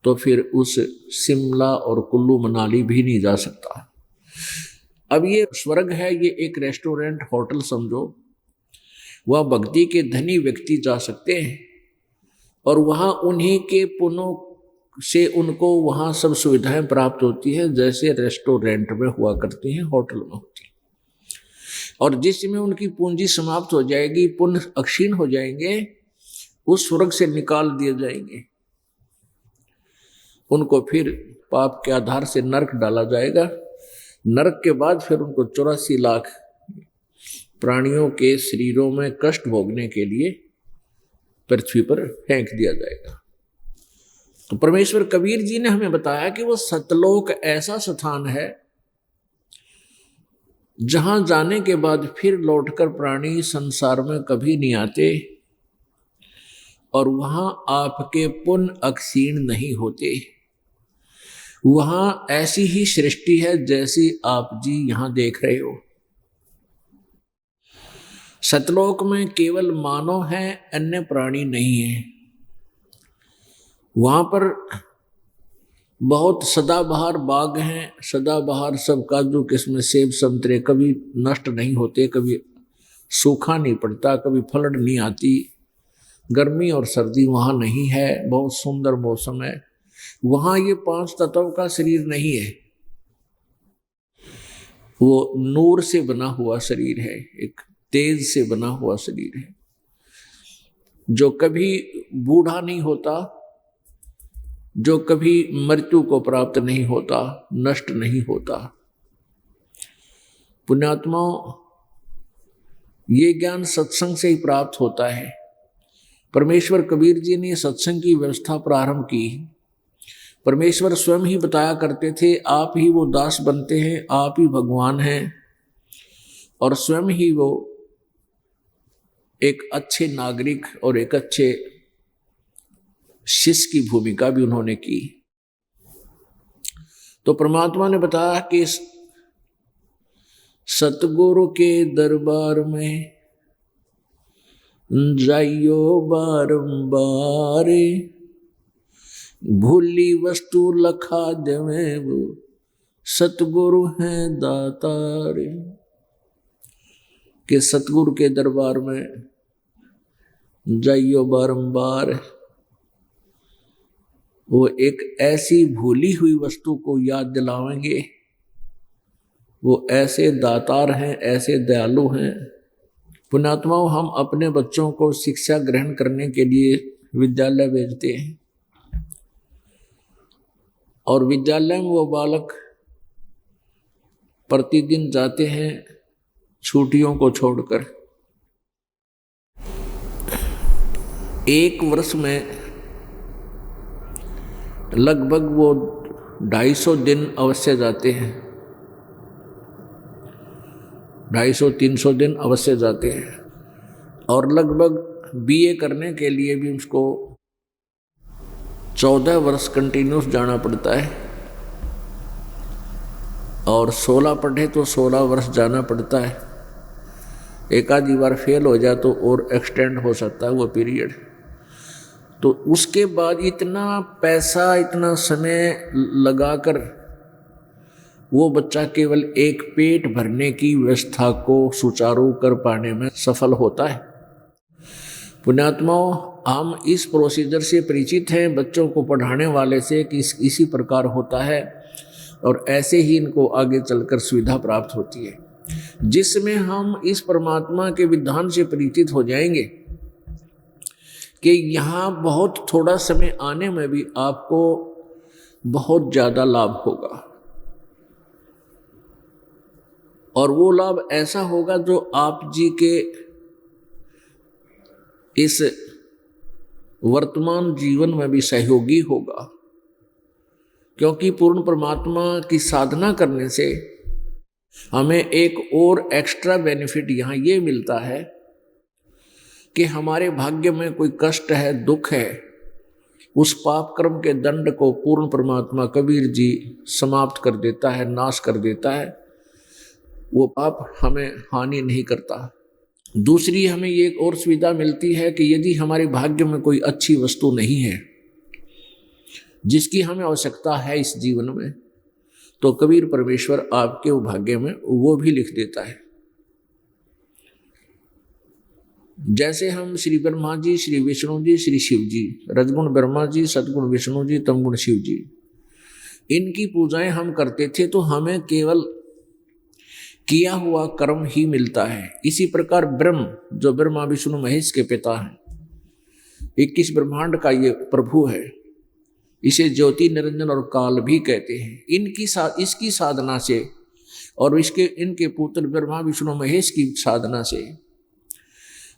तो फिर उस शिमला और कुल्लू मनाली भी नहीं जा सकता। अब ये स्वर्ग है, ये एक रेस्टोरेंट, होटल समझो। वह भक्ति के धनी व्यक्ति जा सकते हैं और वहाँ उन्हीं के पुण्यों से उनको वहाँ सब सुविधाएं प्राप्त होती है जैसे रेस्टोरेंट में हुआ करती हैं, होटल में होती है। और जिस समय उनकी पूंजी समाप्त हो जाएगी, पुण्य अक्षीण हो जाएंगे, उस स्वर्ग से निकाल दिए जाएंगे। उनको फिर पाप के आधार से नरक डाला जाएगा। नरक के बाद फिर उनको 84 लाख प्राणियों के शरीरों में कष्ट भोगने के लिए पृथ्वी पर फेंक दिया जाएगा। तो परमेश्वर कबीर जी ने हमें बताया कि वो सतलोक ऐसा स्थान है जहां जाने के बाद फिर लौटकर प्राणी संसार में कभी नहीं आते और वहां आपके पुण्य अक्षीण नहीं होते। वहां ऐसी ही सृष्टि है जैसी आप जी यहां देख रहे हो। सतलोक में केवल मानव है, अन्य प्राणी नहीं है। वहां पर बहुत सदाबहार बाग हैं, सदाबहार सब काजू किस्म, सेब, संतरे कभी नष्ट नहीं होते, कभी सूखा नहीं पड़ता, कभी फलड़ नहीं आती। गर्मी और सर्दी वहां नहीं है, बहुत सुंदर मौसम है। वहां ये 5 तत्व का शरीर नहीं है, वो नूर से बना हुआ शरीर है, एक तेज से बना हुआ शरीर है जो कभी बूढ़ा नहीं होता, जो कभी मृत्यु को प्राप्त नहीं होता, नष्ट नहीं होता। पुण्यात्माओं, ये ज्ञान सत्संग से ही प्राप्त होता है। परमेश्वर कबीर जी ने सत्संग की व्यवस्था प्रारंभ की। परमेश्वर स्वयं ही बताया करते थे, आप ही वो दास बनते हैं, आप ही भगवान हैं, और स्वयं ही वो एक अच्छे नागरिक और एक अच्छे शिष्य की भूमिका भी उन्होंने की। तो परमात्मा ने बताया कि सतगुरु के दरबार में जाइयो बारंबार, भूली वस्तु लखा देवे वो सतगुरु हैं दातार। कि सतगुरु के दरबार में जाइयो बारंबार, वो एक ऐसी भूली हुई वस्तु को याद दिलावेंगे। वो ऐसे दातार हैं, ऐसे दयालु हैं। पुण्यात्माओं, हम अपने बच्चों को शिक्षा ग्रहण करने के लिए विद्यालय भेजते हैं। और विद्यालय में वो बालक प्रतिदिन जाते हैं छुट्टियों को छोड़कर। एक वर्ष में लगभग वो 250 दिन अवश्य जाते हैं, 250-300 दिन अवश्य जाते हैं। और लगभग बीए करने के लिए भी उसको 14 वर्ष कंटिन्यूस जाना पड़ता है, और 16 पढ़े तो 16 वर्ष जाना पड़ता है। एक आधी बार फेल हो जाए तो और एक्सटेंड हो सकता है वो पीरियड। तो उसके बाद इतना पैसा, इतना समय लगाकर वो बच्चा केवल एक पेट भरने की व्यवस्था को सुचारू कर पाने में सफल होता है। पुण्यात्माओं, हम इस प्रोसीजर से परिचित हैं बच्चों को पढ़ाने वाले से कि इसी प्रकार होता है, और ऐसे ही इनको आगे चलकर सुविधा प्राप्त होती है। जिसमें हम इस परमात्मा के विधान से परिचित हो जाएंगे कि यहाँ बहुत थोड़ा समय आने में भी आपको बहुत ज़्यादा लाभ होगा, और वो लाभ ऐसा होगा जो आप जी के इस वर्तमान जीवन में भी सहयोगी होगा। क्योंकि पूर्ण परमात्मा की साधना करने से हमें एक और एक्स्ट्रा बेनिफिट यहाँ ये मिलता है कि हमारे भाग्य में कोई कष्ट है, दुख है, उस पाप कर्म के दंड को पूर्ण परमात्मा कबीर जी समाप्त कर देता है, नाश कर देता है। वो पाप हमें हानि नहीं करता। दूसरी हमें ये एक और सुविधा मिलती है कि यदि हमारे भाग्य में कोई अच्छी वस्तु नहीं है जिसकी हमें आवश्यकता है इस जीवन में, तो कबीर परमेश्वर आपके वो भाग्य में वो भी लिख देता है। जैसे हम श्री ब्रह्मा जी, श्री विष्णु जी, श्री शिव जी, रजगुण ब्रह्मा जी, सदगुण विष्णु जी, तमगुण शिव जी, इनकी पूजाएं हम करते थे तो हमें केवल किया हुआ कर्म ही मिलता है। इसी प्रकार ब्रह्म, जो ब्रह्मा विष्णु महेश के पिता हैं, 21 ब्रह्मांड का ये प्रभु है, इसे ज्योति निरंजन और काल भी कहते हैं। इसकी साधना से और इनके पुत्र ब्रह्मा विष्णु महेश की साधना से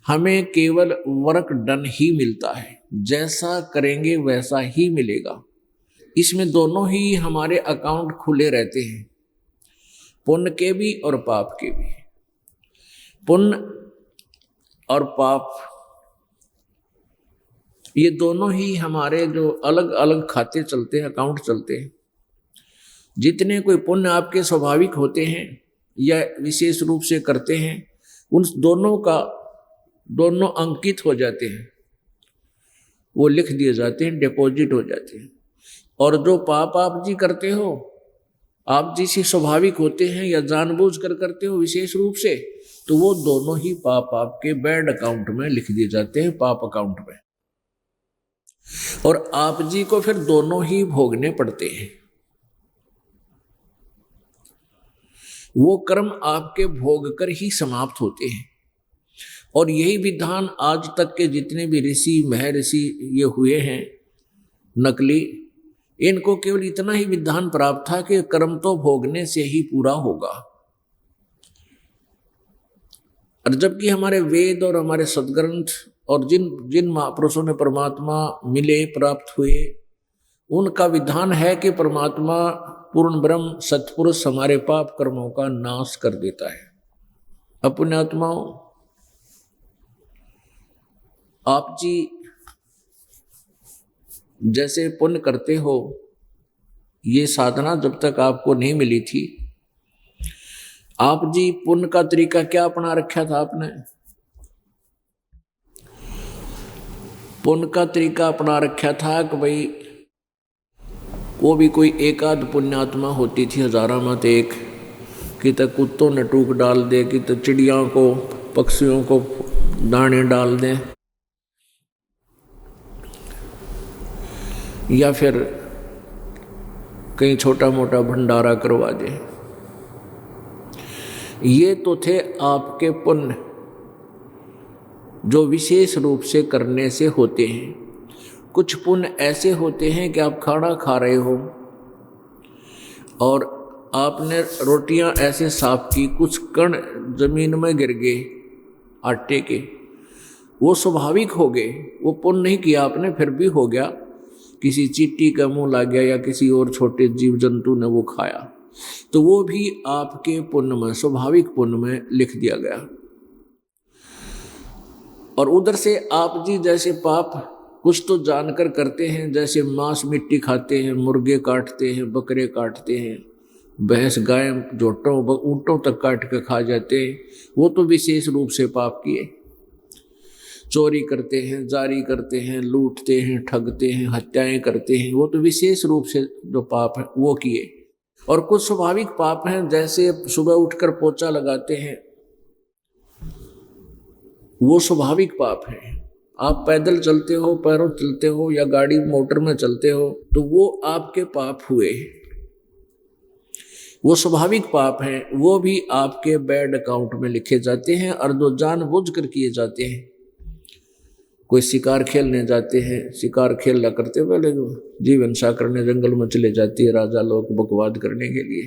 हमें केवल वर्क डन ही मिलता है। जैसा करेंगे वैसा ही मिलेगा। इसमें दोनों ही हमारे अकाउंट खुले रहते हैं, पुण्य के भी और पाप के भी। पुण्य और पाप ये दोनों ही हमारे जो अलग अलग खाते चलते हैं, अकाउंट चलते हैं। जितने कोई पुण्य आपके स्वाभाविक होते हैं या विशेष रूप से करते हैं, उन दोनों अंकित हो जाते हैं, वो लिख दिए जाते हैं, डिपॉजिट हो जाते हैं। और जो पाप आप जी करते हो, आप जी से स्वाभाविक होते हैं या जानबूझ कर करते हो विशेष रूप से, तो वो दोनों ही पाप आपके बैड अकाउंट में लिख दिए जाते हैं, पाप अकाउंट में। और आप जी को फिर दोनों ही भोगने पड़ते हैं। वो कर्म आपके भोग कर ही समाप्त होते हैं। और यही विधान आज तक के जितने भी ऋषि महर्षि ये हुए हैं नकली, इनको केवल इतना ही विधान प्राप्त था कि कर्म तो भोगने से ही पूरा होगा। और जबकि हमारे वेद और हमारे सदग्रंथ और जिन महापुरुषों ने परमात्मा मिले, प्राप्त हुए, उनका विधान है कि परमात्मा पूर्ण ब्रह्म सत्पुरुष हमारे पाप कर्मों का नाश कर देता है। पुण्यात्माओं, आप जी जैसे पुण्य करते हो, ये साधना जब तक आपको नहीं मिली थी, आप जी पुण्य का तरीका क्या अपना रखा था आपने? पुण्य का तरीका अपना रखा था कि भाई वो भी कोई एक आध पुण्यात्मा होती थी, हजारा मत एक, कि तो कुत्तों ने टूक डाल दे, कि तो चिड़ियों को, पक्षियों को दाने डाल दें, या फिर कहीं छोटा मोटा भंडारा करवा दे। ये तो थे आपके पुण्य जो विशेष रूप से करने से होते हैं। कुछ पुण्य ऐसे होते हैं कि आप खाना खा रहे हो और आपने रोटियां ऐसे साफ की, कुछ कण जमीन में गिर गए आटे के, वो स्वाभाविक हो गए, वो पुण्य नहीं किया आपने, फिर भी हो गया, किसी चींटी का मुंह लग गया या किसी और छोटे जीव जंतु ने वो खाया, तो वो भी आपके पुण्य में, स्वाभाविक पुण्य में लिख दिया गया। और उधर से आप जी जैसे पाप कुछ तो जानकर करते हैं, जैसे मांस मिट्टी खाते हैं, मुर्गे काटते हैं, बकरे काटते हैं, भैंस गाय जोटों ऊँटों तक काट के खा जाते हैं, वो तो विशेष रूप से पाप किए। चोरी करते हैं, जारी करते हैं, लूटते हैं, ठगते हैं, हत्याएं करते हैं, वो तो विशेष रूप से जो पाप है वो किए। और कुछ स्वाभाविक पाप हैं, जैसे सुबह उठकर पोछा लगाते हैं, वो स्वाभाविक पाप है। आप पैदल चलते हो, पैरों चलते हो या गाड़ी मोटर में चलते हो, तो वो आपके पाप हुए, वो स्वाभाविक पाप हैं, वो भी आपके बैड अकाउंट में लिखे जाते हैं। और जो जानबूझकर किए जाते हैं, कोई शिकार खेलने जाते हैं, शिकार खेलना करते पहले जो जीवन सा करने जंगल में चले जाती है राजा लोग बकवाद करने के लिए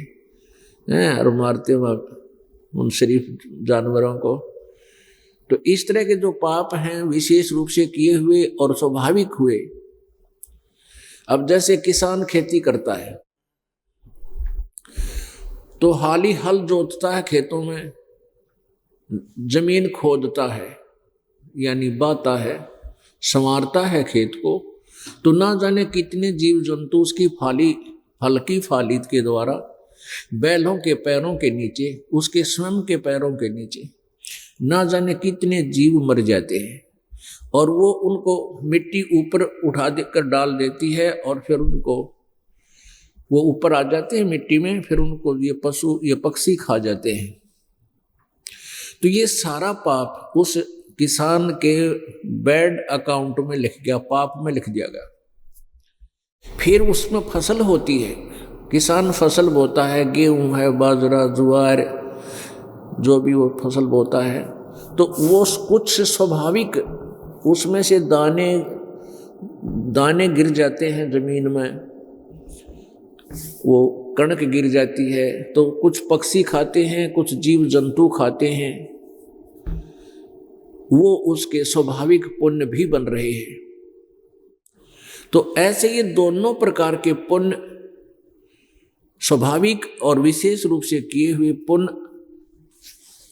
हैं, और मारते उन शरीफ जानवरों को। तो इस तरह के जो पाप हैं विशेष रूप से किए हुए और स्वाभाविक हुए। अब जैसे किसान खेती करता है तो हाली हल जोतता है, खेतों में जमीन खोदता है, यानी बाता है, संवारता है खेत को, तो ना जाने कितने जीव जंतु उसकी हल्की फालिद के द्वारा बैलों के पैरों के नीचे, उसके स्वयं के पैरों के नीचे ना जाने कितने जीव मर जाते हैं। और वो उनको मिट्टी ऊपर उठा देकर डाल देती है, और फिर उनको वो ऊपर आ जाते हैं मिट्टी में, फिर उनको ये पशु ये पक्षी खा जाते हैं। तो ये सारा पाप उस किसान के बैड अकाउंट में लिख गया, पाप में लिख दिया गया। फिर उसमें फसल होती है, किसान फसल बोता है, गेहूं है, बाजरा, ज्वार, जो भी वो फसल बोता है, तो वो कुछ स्वाभाविक उसमें से दाने गिर जाते हैं जमीन में, वो कणक गिर जाती है, तो कुछ पक्षी खाते हैं, कुछ जीव जंतु खाते हैं, वो उसके स्वाभाविक पुण्य भी बन रहे हैं। तो ऐसे ये दोनों प्रकार के पुण्य, स्वाभाविक और विशेष रूप से किए हुए पुण्य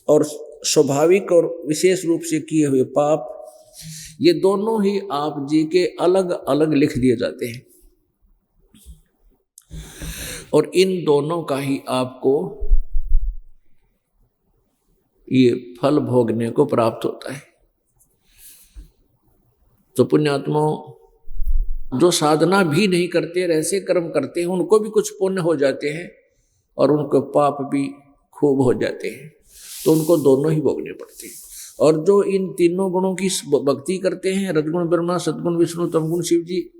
और स्वाभाविक और विशेष रूप से किए हुए पाप, ये दोनों ही आप जी के अलग अलग लिख दिए जाते हैं, और इन दोनों का ही आपको ये फल भोगने को प्राप्त होता है। तो पुण्यात्माओं जो साधना भी नहीं करते, ऐसे कर्म करते हैं, उनको भी कुछ पुण्य हो जाते हैं और उनको पाप भी खूब हो जाते हैं, तो उनको दोनों ही भोगने पड़ते हैं। और जो इन तीनों गुणों की भक्ति करते हैं, रजगुण ब्रह्मा, सद्गुण विष्णु, तमगुण शिव जी,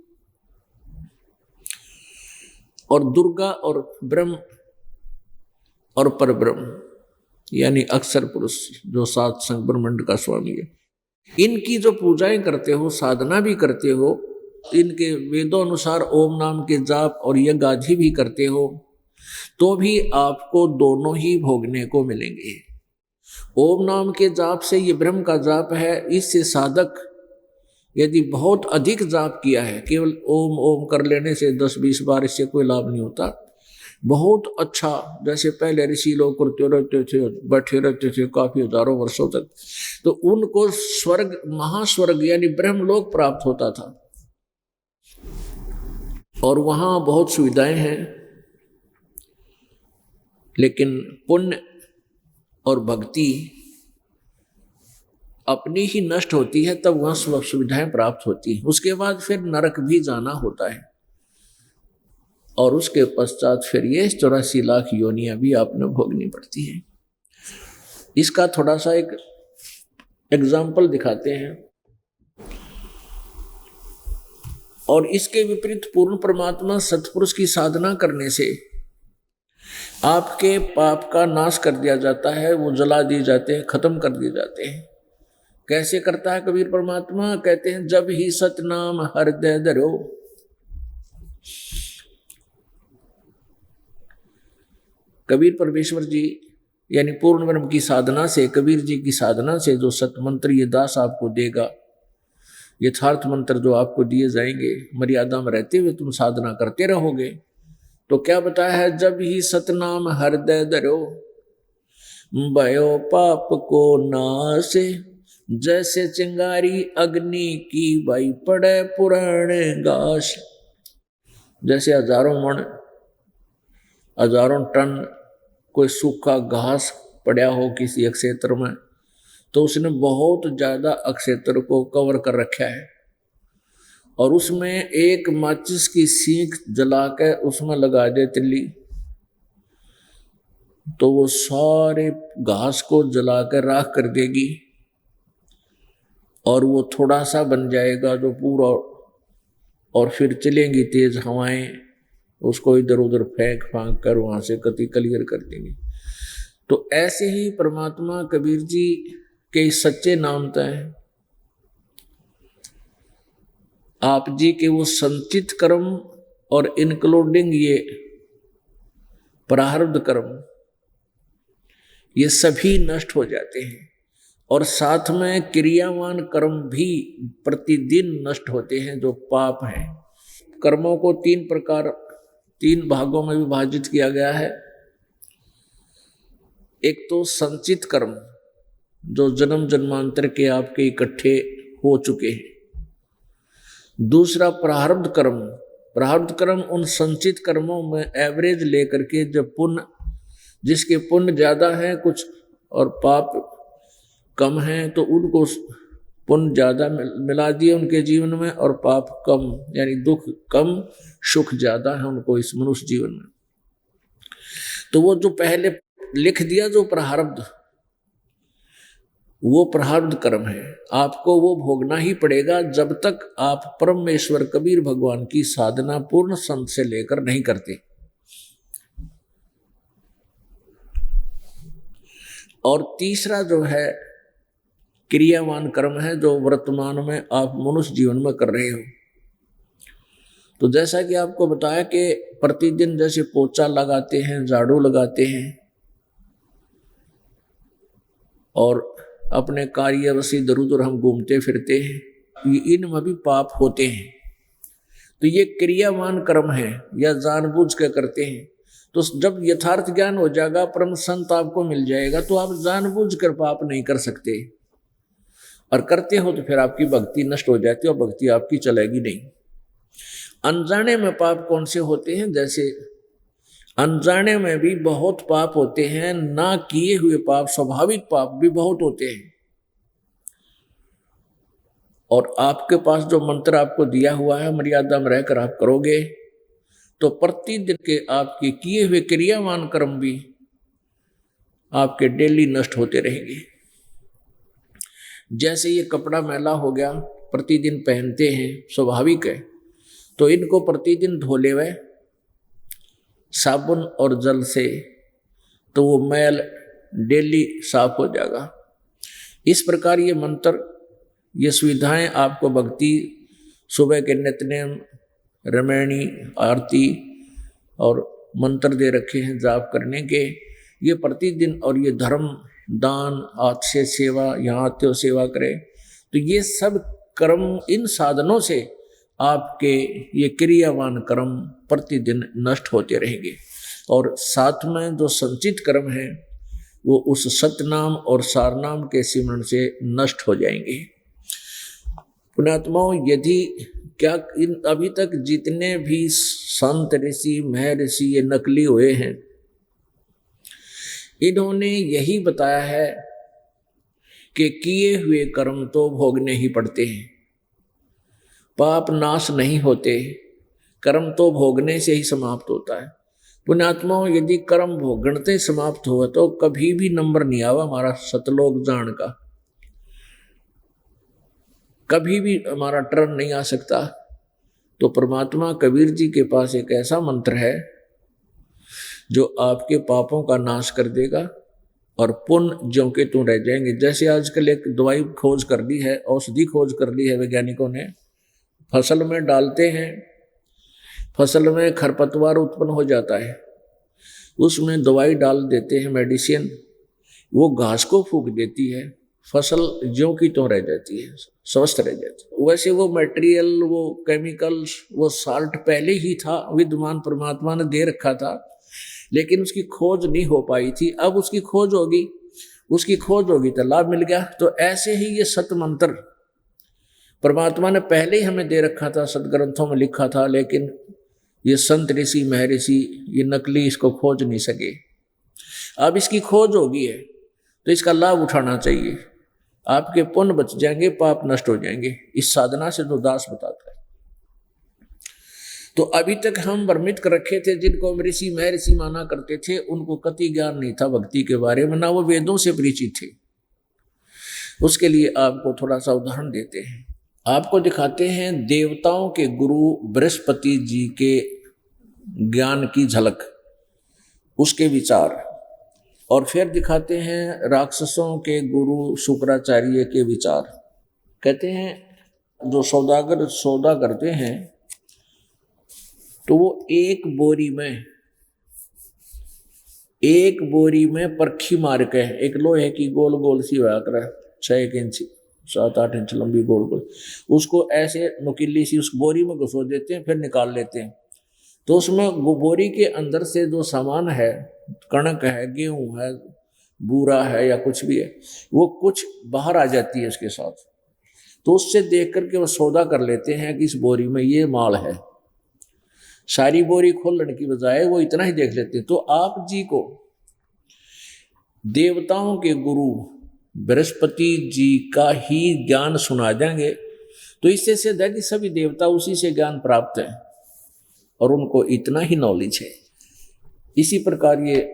और दुर्गा और ब्रह्म और परब्रह्म यानी अक्षर पुरुष जो सात संग ब्रह्मांड का स्वामी है, इनकी जो पूजाएं करते हो, साधना भी करते हो, इनके वेदों अनुसार ओम नाम के जाप और यज्ञ आदि भी करते हो, तो भी आपको दोनों ही भोगने को मिलेंगे। ओम नाम के जाप से, ये ब्रह्म का जाप है, इससे साधक यदि बहुत अधिक जाप किया है, केवल ओम ओम कर लेने से 10-20 बार इससे कोई लाभ नहीं होता। बहुत अच्छा, जैसे पहले ऋषि लोग करते रहते थे, बैठे रहते थे काफी हजारों वर्षों तक, तो उनको स्वर्ग, महास्वर्ग यानी ब्रह्मलोक प्राप्त होता था, और वहां बहुत सुविधाएं हैं। लेकिन पुण्य और भक्ति अपनी ही नष्ट होती है, तब वहां सुविधाएं प्राप्त होती हैं। उसके बाद फिर नरक भी जाना होता है, और उसके पश्चात फिर ये 84 लाख योनियां भी आपने भोगनी पड़ती हैं। इसका थोड़ा सा एक एग्जाम्पल दिखाते हैं। और इसके विपरीत पूर्ण परमात्मा सत्पुरुष की साधना करने से आपके पाप का नाश कर दिया जाता है, वो जला दिए जाते हैं, खत्म कर दिए जाते हैं। कैसे करता है कबीर परमात्मा? कहते हैं, जब ही सतनाम हृदय धरो, कबीर परमेश्वर जी यानी पूर्ण ब्रह्म की साधना से, कबीर जी की साधना से जो सतमंत्र ये दास आपको देगा, यथार्थ मंत्र जो आपको दिए जाएंगे, मर्यादा में रहते हुए तुम साधना करते रहोगे। तो क्या बताया है, जब ही सतनाम हृदय धरो भयो पाप को नासे, जैसे चिंगारी अग्नि की भाई पड़े पुराने घास। जैसे हजारों मन, हजारों टन कोई सूखा घास पड़ा हो किसी एक क्षेत्र में, तो उसने बहुत ज्यादा क्षेत्र को कवर कर रखा है, और उसमें एक माचिस की सीख जला के उसमें लगा दे तिल्ली, तो वो सारे घास को जला कर राख कर देगी, और वो थोड़ा सा बन जाएगा जो पूरा, और फिर चलेंगी तेज हवाएं, उसको इधर उधर फेंक फांक कर वहां से कति क्लियर कर देंगे। तो ऐसे ही परमात्मा कबीर जी के सच्चे नाम तय आप जी के वो संचित कर्म और इंक्लूडिंग ये प्रारब्ध कर्म, ये सभी नष्ट हो जाते हैं, और साथ में क्रियावान कर्म भी प्रतिदिन नष्ट होते हैं जो पाप हैं। कर्मों को तीन भागों में विभाजित किया गया है। एक तो संचित कर्म जो जन्म जन्मांतर के आपके इकट्ठे हो चुके हैं। दूसरा प्रारब्ध कर्म। प्रारब्ध कर्म उन संचित कर्मों में एवरेज लेकर के जब पुण्य, जिसके पुण्य ज्यादा है कुछ और पाप कम है, तो उनको पुण्य ज्यादा मिला दिए उनके जीवन में, और पाप कम यानी दुख कम सुख ज्यादा है उनको इस मनुष्य जीवन में। तो वो जो पहले लिख दिया जो प्रारब्ध, वो प्रारब्ध कर्म है, आपको वो भोगना ही पड़ेगा जब तक आप परमेश्वर कबीर भगवान की साधना पूर्ण संत से लेकर नहीं करते। और तीसरा जो है क्रियावान कर्म है जो वर्तमान में आप मनुष्य जीवन में कर रहे हो। तो जैसा कि आपको बताया कि प्रतिदिन जैसे पोछा लगाते हैं, झाड़ू लगाते हैं, और अपने कार्यवश इधर उधर हम घूमते फिरते हैं, इनमें भी पाप होते हैं। तो ये क्रियावान कर्म है या जानबूझ के करते हैं। तो जब यथार्थ ज्ञान हो जाएगा, परम संत आपको मिल जाएगा, तो आप जानबूझ कर पाप नहीं कर सकते, और करते हो तो फिर आपकी भक्ति नष्ट हो जाती है और भक्ति आपकी चलेगी नहीं। अनजाने में पाप कौन से होते हैं? जैसे अनजाने में भी बहुत पाप होते हैं, ना किए हुए पाप, स्वाभाविक पाप भी बहुत होते हैं। और आपके पास जो मंत्र आपको दिया हुआ है, मर्यादा में रहकर आप करोगे तो प्रतिदिन के आपके किए हुए क्रियावान कर्म भी आपके डेली नष्ट होते रहेंगे। जैसे ये कपड़ा मैला हो गया, प्रतिदिन पहनते हैं, स्वाभाविक है, तो इनको प्रतिदिन धो लेवे साबुन और जल से, तो वो मैल डेली साफ हो जाएगा। इस प्रकार ये मंत्र, ये सुविधाएं आपको भक्ति, सुबह के नित्यनेम, रमैणी, आरती और मंत्र दे रखे हैं जाप करने के, ये प्रतिदिन, और ये धर्म, दान, हाथ से सेवा, यहाँ आते हो सेवा करें, तो ये सब कर्म, इन साधनों से आपके ये क्रियावान कर्म प्रतिदिन नष्ट होते रहेंगे। और साथ में जो संचित कर्म है वो उस सतनाम और सारनाम के सिमरण से नष्ट हो जाएंगे। पुण्यात्माओं, यदि क्या इन अभी तक जितने भी संत ऋषि महर्षि ये नकली हुए हैं, इन्होंने यही बताया है कि किए हुए कर्म तो भोगने ही पड़ते हैं, पाप नाश नहीं होते, कर्म तो भोगने से ही समाप्त होता है। पुण्यात्माओं, यदि कर्म भोगणते समाप्त हुआ तो कभी भी नंबर नहीं आवा हमारा सतलोक जान का, कभी भी हमारा टर्न नहीं आ सकता। तो परमात्मा कबीर जी के पास एक ऐसा मंत्र है जो आपके पापों का नाश कर देगा और पुण्य ज्यों के त्यों रह जाएंगे। जैसे आजकल एक दवाई खोज कर ली है, औषधि खोज कर ली है वैज्ञानिकों ने, फसल में डालते हैं, फसल में खरपतवार उत्पन्न हो जाता है, उसमें दवाई डाल देते हैं, मेडिसिन, वो घास को फूंक देती है, फसल ज्यों की त्यों रह जाती है, स्वस्थ रह जाती है। वैसे वो मटेरियल, वो केमिकल्स, वो साल्ट पहले ही था, विद्यमान परमात्मा ने दे रखा था, लेकिन उसकी खोज नहीं हो पाई थी। अब उसकी खोज होगी, तो लाभ मिल गया। तो ऐसे ही ये सत मंत्र परमात्मा ने पहले ही हमें दे रखा था, सदग्रंथों में लिखा था, लेकिन ये संत ऋषि महर्षि ये नकली इसको खोज नहीं सके। अब इसकी खोज होगी है तो इसका लाभ उठाना चाहिए। आपके पुण्य बच जाएंगे, पाप नष्ट हो जाएंगे, इस साधना से जो दास बताता है। तो अभी तक हम भ्रमित कर रखे थे, जिनको ऋषि महर्षि माना करते थे, उनको कति ज्ञान नहीं था भक्ति के बारे में, ना वो वेदों से परिचित थे। उसके लिए आपको थोड़ा सा उदाहरण देते हैं, आपको दिखाते हैं देवताओं के गुरु बृहस्पति जी के ज्ञान की झलक, उसके विचार, और फिर दिखाते हैं राक्षसों के गुरु शुक्राचार्य के विचार। कहते हैं जो सौदागर सौदा करते हैं तो वो एक बोरी में परखी मार के, एक लोहे की गोल गोल सी हुआ कर 6 इंच 7-8 इंच लंबी गोल गोल, उसको ऐसे नुकीली सी उस बोरी में घुसो देते हैं, फिर निकाल लेते हैं। तो उसमें वो बोरी के अंदर से जो सामान है, कणक है, गेहूं है, बूरा है या कुछ भी है, वो कुछ बाहर आ जाती है उसके साथ। तो उससे देख करके वो सौदा कर लेते हैं कि इस बोरी में ये माल है। सारी बोरी खोलने की बजाय वो इतना ही देख लेते हैं। तो आप जी को देवताओं के गुरु बृहस्पति जी का ही ज्ञान सुना देंगे तो इससे सिद्ध है कि सभी देवता उसी से ज्ञान प्राप्त है और उनको इतना ही नॉलेज है। इसी प्रकार ये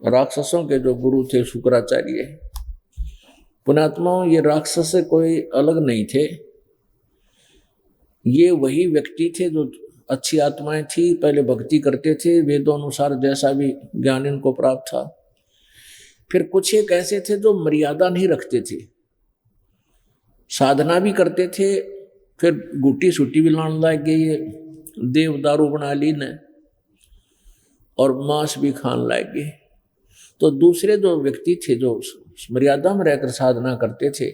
राक्षसों के जो गुरु थे शुक्राचार्य, पुण्यात्माओं, ये राक्षस से कोई अलग नहीं थे, ये वही व्यक्ति थे जो अच्छी आत्माएं थी, पहले भक्ति करते थे, वेदों अनुसार जैसा भी ज्ञान इनको प्राप्त था। फिर कुछ एक ऐसे थे जो मर्यादा नहीं रखते थे, साधना भी करते थे, फिर गुटी सूटी भी लाने लग गए, ये देव दारू बना ली ने और मांस भी खाने लग गए। तो दूसरे जो व्यक्ति थे जो मर्यादा में रहकर साधना करते थे,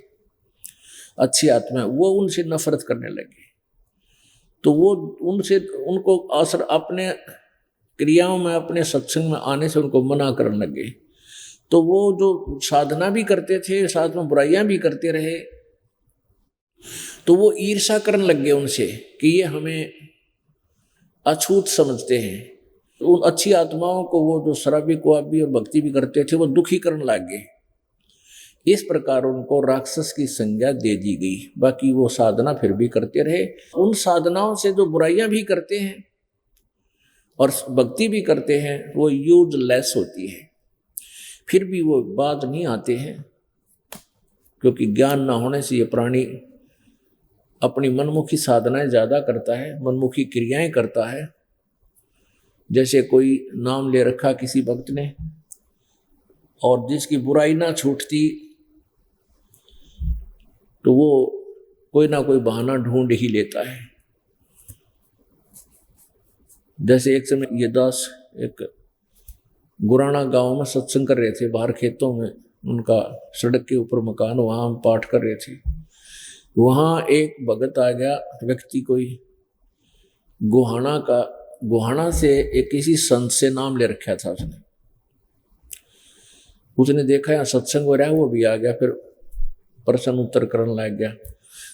अच्छी आत्मा, वो उनसे नफरत करने लगे। तो वो उनको असर अपने क्रियाओं में, अपने सत्संग में आने से उनको मना करने लगे। तो वो जो साधना भी करते थे, साथ में बुराइयां भी करते रहे, तो वो ईर्ष्या करने लग गए उनसे कि ये हमें अछूत समझते हैं। उन अच्छी आत्माओं को वो जो शराबी कुआबी और भक्ति भी करते थे वो दुखी करने लग गए। इस प्रकार उनको राक्षस की संज्ञा दे दी गई। बाकी वो साधना फिर भी करते रहे। उन साधनाओं से जो बुराइयां भी करते हैं और भक्ति भी करते हैं वो यूजलेस होती है, फिर भी वो बात नहीं आते हैं, क्योंकि ज्ञान ना होने से ये प्राणी अपनी मनमुखी साधनाएं ज्यादा करता है, मनमुखी क्रियाएं करता है। जैसे कोई नाम ले रखा किसी भक्त ने और जिसकी बुराई ना छूटती तो वो कोई ना कोई बहाना ढूंढ ही लेता है। जैसे एक समय ये दास एक गुराना गांव में सत्संग कर रहे थे, बाहर खेतों में उनका सड़क के ऊपर मकान, वहां हम पाठ कर रहे थे। वहां एक भगत आ गया व्यक्ति, कोई गोहाना से एक किसी संत से नाम ले रखा था उसने देखा यहाँ सत्संग हो रहा है, वो भी आ गया, फिर प्रश्न उत्तर करने लग गया।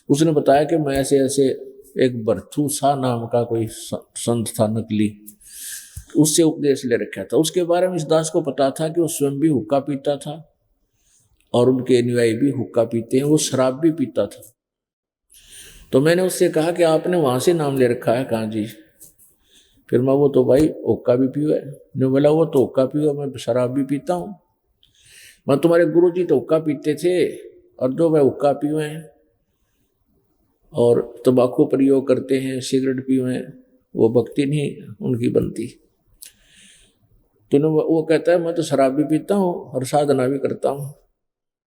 उसने बताया कि मैं ऐसे ऐसे एक भरथू सा नाम का कोई संत था नकली, उससे उपदेश ले रखा था। उसके बारे में इस दास को पता था कि वो स्वयं भी हुक्का पीता था और उनके अनुयायी भी हुक्का पीते हैं, वो शराब भी पीता था। तो मैंने उससे कहा कि आपने वहां से नाम ले रखा है? कहाँ जी। फिर मैं, वो तो भाई हुक्का भी पियो है। ने बोला वो तो हुक्का पियो, मैं शराब भी पीता हूँ। मैं, तुम्हारे गुरुजी तो हुक्का पीते थे और जो वह हुक्का पियो हैं और तंबाकू प्रयोग करते हैं, सिगरेट पियो हैं, वो भक्ति नहीं उनकी बनती। तो वो कहता है मैं तो शराब भी पीता हूँ और साधना भी करता हूँ।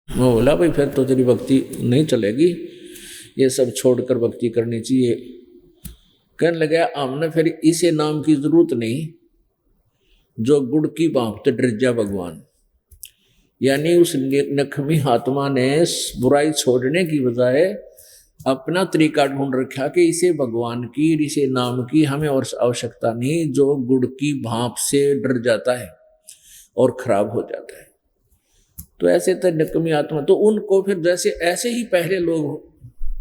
मैं बोला भाई फिर तो तेरी भक्ति नहीं चलेगी, ये सब छोड़कर भक्ति करनी चाहिए। कहने लगा हमने फिर इसे नाम की जरूरत नहीं जो गुड़ की भांप तो डर जा भगवान। यानी उस नखमी आत्मा ने बुराई छोड़ने की बजाय अपना तरीका ढूंढ रखा कि इसे भगवान की, इसे नाम की हमें और आवश्यकता नहीं, जो गुड़ की भांप से डर जाता है और खराब हो जाता है। तो ऐसे तो नकमी आत्मा, तो उनको फिर जैसे ऐसे ही पहले लोग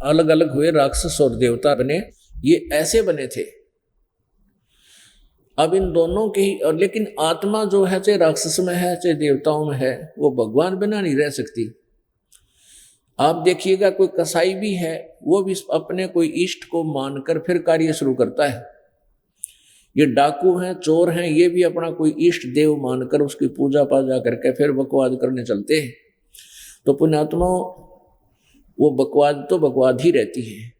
अलग अलग हुए, राक्षस और देवता बने, ये ऐसे बने थे। अब इन दोनों के ही, और लेकिन आत्मा जो है चाहे राक्षस में है चाहे देवताओं में है, वो भगवान बिना नहीं रह सकती। आप देखिएगा कोई कसाई भी है, वो भी अपने कोई इष्ट को मानकर फिर कार्य शुरू करता है। ये डाकू हैं, चोर हैं, ये भी अपना कोई इष्ट देव मानकर उसकी पूजा पाजा करके फिर बकवाद करने चलते हैं। तो पुण्यात्मा वो बकवाद तो बकवाद ही रहती है,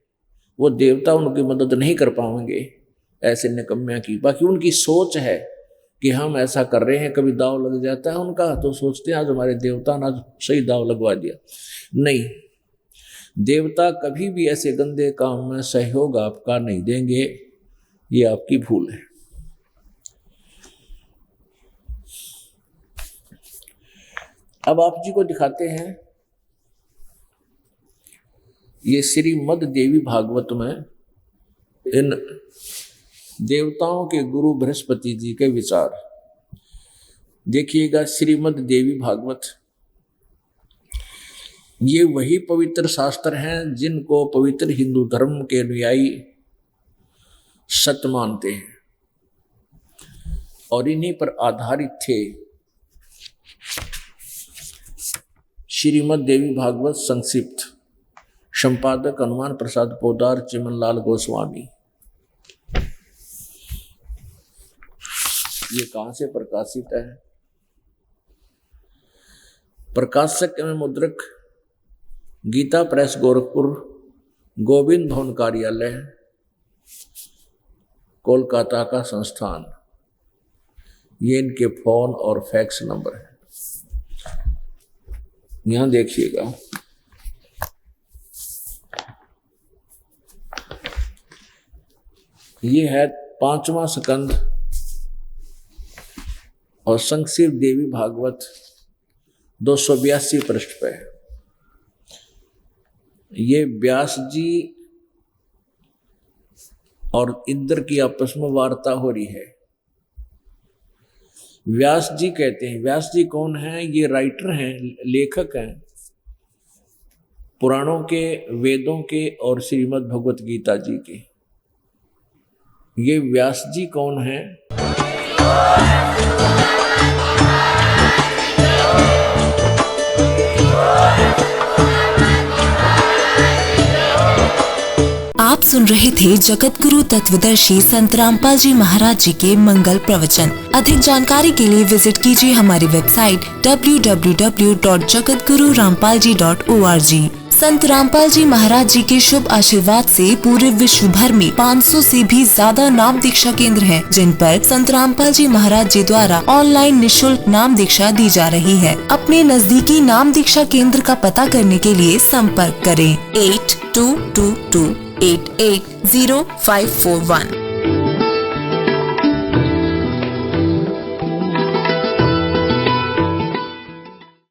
वो देवता उनकी मदद नहीं कर पाएंगे ऐसे निकम्या की। बाकी उनकी सोच है कि हम ऐसा कर रहे हैं, कभी दाव लग जाता है उनका तो सोचते हैं आज हमारे देवता ने आज सही दाव लगवा दिया। नहीं, देवता कभी भी ऐसे गंदे काम में सहयोग आपका नहीं देंगे, ये आपकी भूल है। अब आप जी को दिखाते हैं, ये श्रीमद् देवी भागवत में इन देवताओं के गुरु बृहस्पति जी के विचार देखिएगा। श्रीमद् देवी भागवत ये वही पवित्र शास्त्र हैं जिनको पवित्र हिंदू धर्म के अनुयायी सत्य मानते हैं और इन्हीं पर आधारित थे श्रीमद् देवी भागवत संक्षिप्त। संपादक हनुमान प्रसाद पोदार, चिमनलाल गोस्वामी। ये कहाँ से प्रकाशित है? प्रकाशक एवं मुद्रक गीता प्रेस गोरखपुर, गोविंद भवन कार्यालय, कोलकाता का संस्थान। ये इनके फोन और फैक्स नंबर है, यहां देखिएगा। ये है 5वां स्कंद और संक्षिप्त देवी भागवत 282 पृष्ठ पे है। ये व्यास जी और इंद्र की आपस में वार्ता हो रही है। व्यास जी कहते हैं, व्यास जी कौन हैं? ये राइटर हैं, लेखक हैं पुराणों के, वेदों के और श्रीमद् भगवत गीता जी के। ये व्यास जी कौन हैं? आप सुन रहे थे जगत गुरु तत्वदर्शी संत रामपाल जी महाराज जी के मंगल प्रवचन। अधिक जानकारी के लिए विजिट कीजिए हमारी वेबसाइट www.jagatgururampalji.org। संत रामपाल जी महाराज जी के शुभ आशीर्वाद से पूरे विश्व भर में 500 से भी ज्यादा नाम दीक्षा केंद्र हैं, जिन पर संत रामपाल जी महाराज जी द्वारा ऑनलाइन निःशुल्क नाम दीक्षा दी जा रही है। अपने नजदीकी नाम दीक्षा केंद्र का पता करने के लिए संपर्क करें 8222880541।